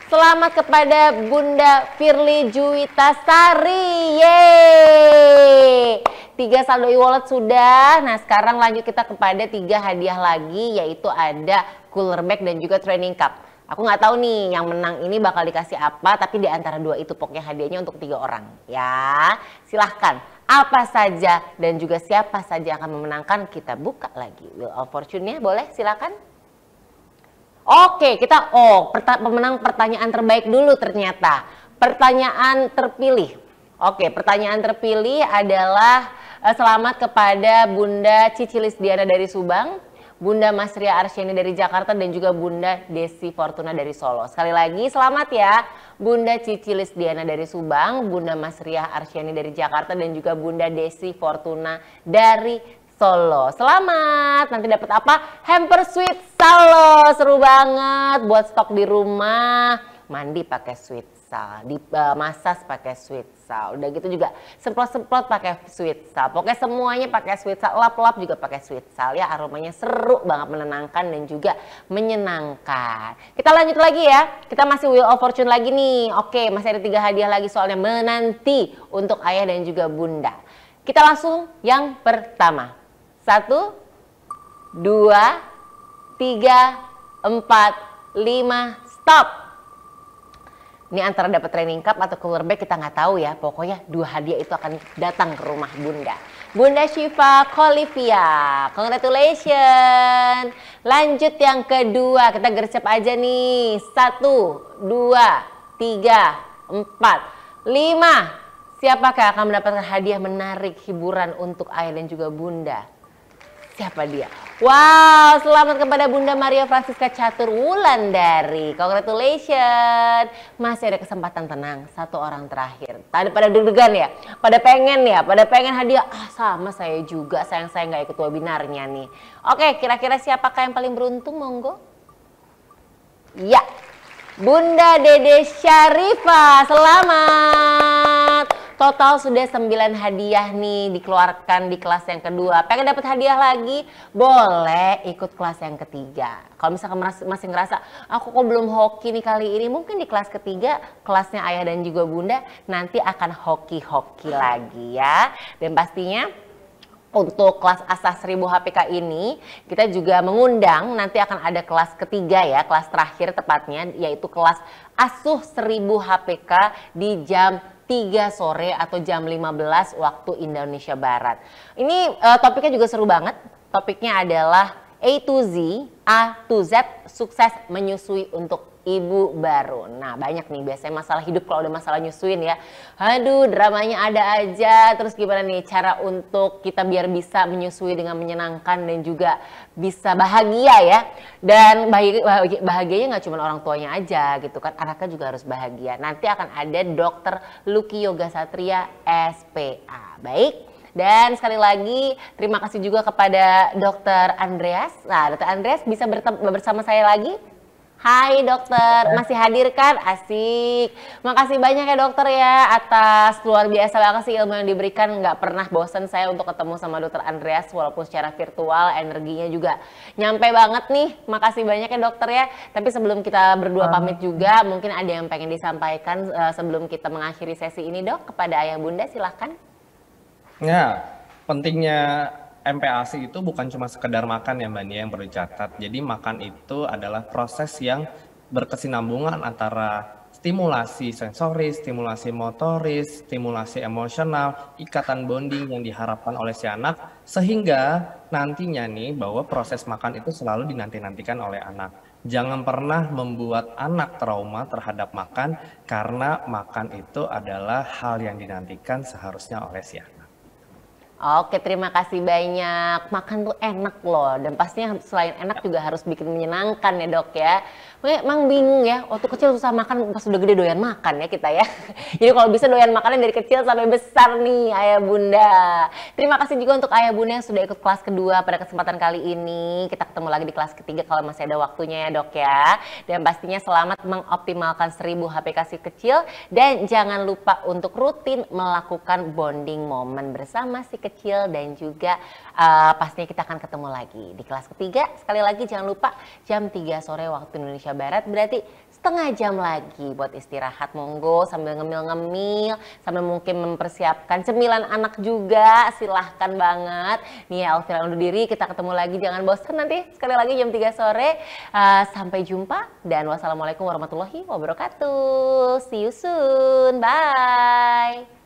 Selamat kepada Bunda Firly Juwita Sari, yeay. 3 saldo e-wallet sudah. Nah sekarang lanjut kita kepada 3 hadiah lagi, yaitu ada cooler bag dan juga training cup. Aku nggak tahu nih yang menang ini bakal dikasih apa, tapi di antara 2 itu pokoknya hadiahnya untuk 3 orang. Ya, silahkan. Apa saja dan juga siapa saja akan memenangkan, kita buka lagi Wheel of Fortune-nya, boleh silakan. Oke, kita pemenang pertanyaan terbaik dulu ternyata. Pertanyaan terpilih. Oke, pertanyaan terpilih adalah selamat kepada Bunda Cicilis Diana dari Subang, Bunda Masria Arsyani dari Jakarta, dan juga Bunda Desi Fortuna dari Solo. Sekali lagi selamat ya Bunda Cicilis Diana dari Subang, Bunda Masria Arsyani dari Jakarta, dan juga Bunda Desi Fortuna dari Solo. Selamat, nanti dapat apa? Hamper Sweetsal loh, seru banget buat stok di rumah. Mandi pakai Sweetsal, dimasak pakai Sweetsal. Udah gitu juga semprot-semprot pakai Sweetsal. Pokoknya semuanya pakai Sweetsal, lap-lap juga pakai Sweetsal ya. Aromanya seru banget, menenangkan dan juga menyenangkan. Kita lanjut lagi ya. Kita masih Wheel of Fortune lagi nih. Oke, masih ada 3 hadiah lagi soalnya menanti untuk ayah dan juga bunda. Kita langsung yang pertama. 1, 2, 3, 4, 5, stop. Ini antara dapat training cup atau cooler bag kita nggak tahu ya. Pokoknya 2 hadiah itu akan datang ke rumah Bunda. Bunda Syifa Kolivia, congratulations. Lanjut yang kedua, kita gercep aja nih. 1, 2, 3, 4, 5. Siapakah akan mendapatkan hadiah menarik hiburan untuk ayah dan juga bunda? Siapa dia? Wow, selamat kepada Bunda Maria Francisca Catur Wulandari. Congratulations. Masih ada kesempatan, tenang. 1 orang terakhir. Tadi pada deg-degan ya? Pada pengen hadiah. Sama saya juga. Sayang saya nggak ikut webinarnya nih. Oke, kira-kira siapakah yang paling beruntung? Monggo. Ya. Bunda Dede Syarifah, selamat. Total sudah 9 hadiah nih dikeluarkan di kelas yang kedua. Pengen dapat hadiah lagi? Boleh ikut kelas yang ketiga. Kalau misalkan masih ngerasa, aku kok belum hoki nih kali ini, mungkin di kelas ketiga, kelasnya ayah dan juga bunda, nanti akan hoki-hoki lagi ya. Dan pastinya untuk kelas Asah 1000 HPK ini kita juga mengundang, nanti akan ada kelas ketiga ya, kelas terakhir tepatnya, yaitu kelas Asuh 1000 HPK di jam 3 sore atau jam 15 waktu Indonesia Barat. Ini topiknya juga seru banget. Topiknya adalah A to Z, A to Z, sukses menyusui untuk ibu baru. Nah, banyak nih biasanya masalah hidup kalau udah masalah nyusuin ya. Aduh, dramanya ada aja. Terus gimana nih cara untuk kita biar bisa menyusui dengan menyenangkan dan juga bisa bahagia ya. Dan bahagianya nggak cuma orang tuanya aja gitu kan. Anaknya juga harus bahagia. Nanti akan ada Dr. Lucky Yoga Satria SPA. Baik. Dan sekali lagi terima kasih juga kepada Dr. Andreas. Nah, Dr. Andreas bisa bersama saya lagi. Hai dokter, masih hadir kan? Asik. Makasih banyak ya dokter ya atas luar biasa banget sih ilmu yang diberikan. Nggak pernah bosan saya untuk ketemu sama dokter Andreas walaupun secara virtual, energinya juga nyampe banget nih. Makasih banyak ya dokter ya. Tapi sebelum kita berdua pamit juga, mungkin ada yang pengen disampaikan sebelum kita mengakhiri sesi ini dok kepada ayah bunda, silahkan. Ya, pentingnya MPASI itu bukan cuma sekedar makan ya Mbak Nia yang perlu dicatat. Jadi makan itu adalah proses yang berkesinambungan antara stimulasi sensoris, stimulasi motoris, stimulasi emosional, ikatan bonding yang diharapkan oleh si anak. Sehingga nantinya nih bahwa proses makan itu selalu dinanti-nantikan oleh anak. Jangan pernah membuat anak trauma terhadap makan karena makan itu adalah hal yang dinantikan seharusnya oleh si anak. Oke, terima kasih banyak. Makan tuh enak loh, dan pastinya selain enak juga harus bikin menyenangkan ya dok ya. Emang bingung ya, waktu kecil susah makan, pas udah gede doyan makan ya kita ya. Jadi kalau bisa doyan makanan dari kecil sampai besar nih ayah bunda. Terima kasih juga untuk ayah bunda yang sudah ikut kelas kedua pada kesempatan kali ini. Kita ketemu lagi di kelas ketiga kalau masih ada waktunya ya dok ya. Dan pastinya selamat mengoptimalkan 1000 HPK si kecil. Dan jangan lupa untuk rutin melakukan bonding momen bersama si kecil. Dan juga pastinya kita akan ketemu lagi di kelas ketiga. Sekali lagi jangan lupa jam 3 sore waktu Indonesia Barat, berarti setengah jam lagi buat istirahat. Monggo sambil ngemil-ngemil, sambil mungkin mempersiapkan cemilan anak juga, silahkan banget. Nih ya, Elvira undur diri, kita ketemu lagi, jangan bosan nanti sekali lagi jam 3 sore. Sampai jumpa dan wassalamualaikum warahmatullahi wabarakatuh. See you soon, bye.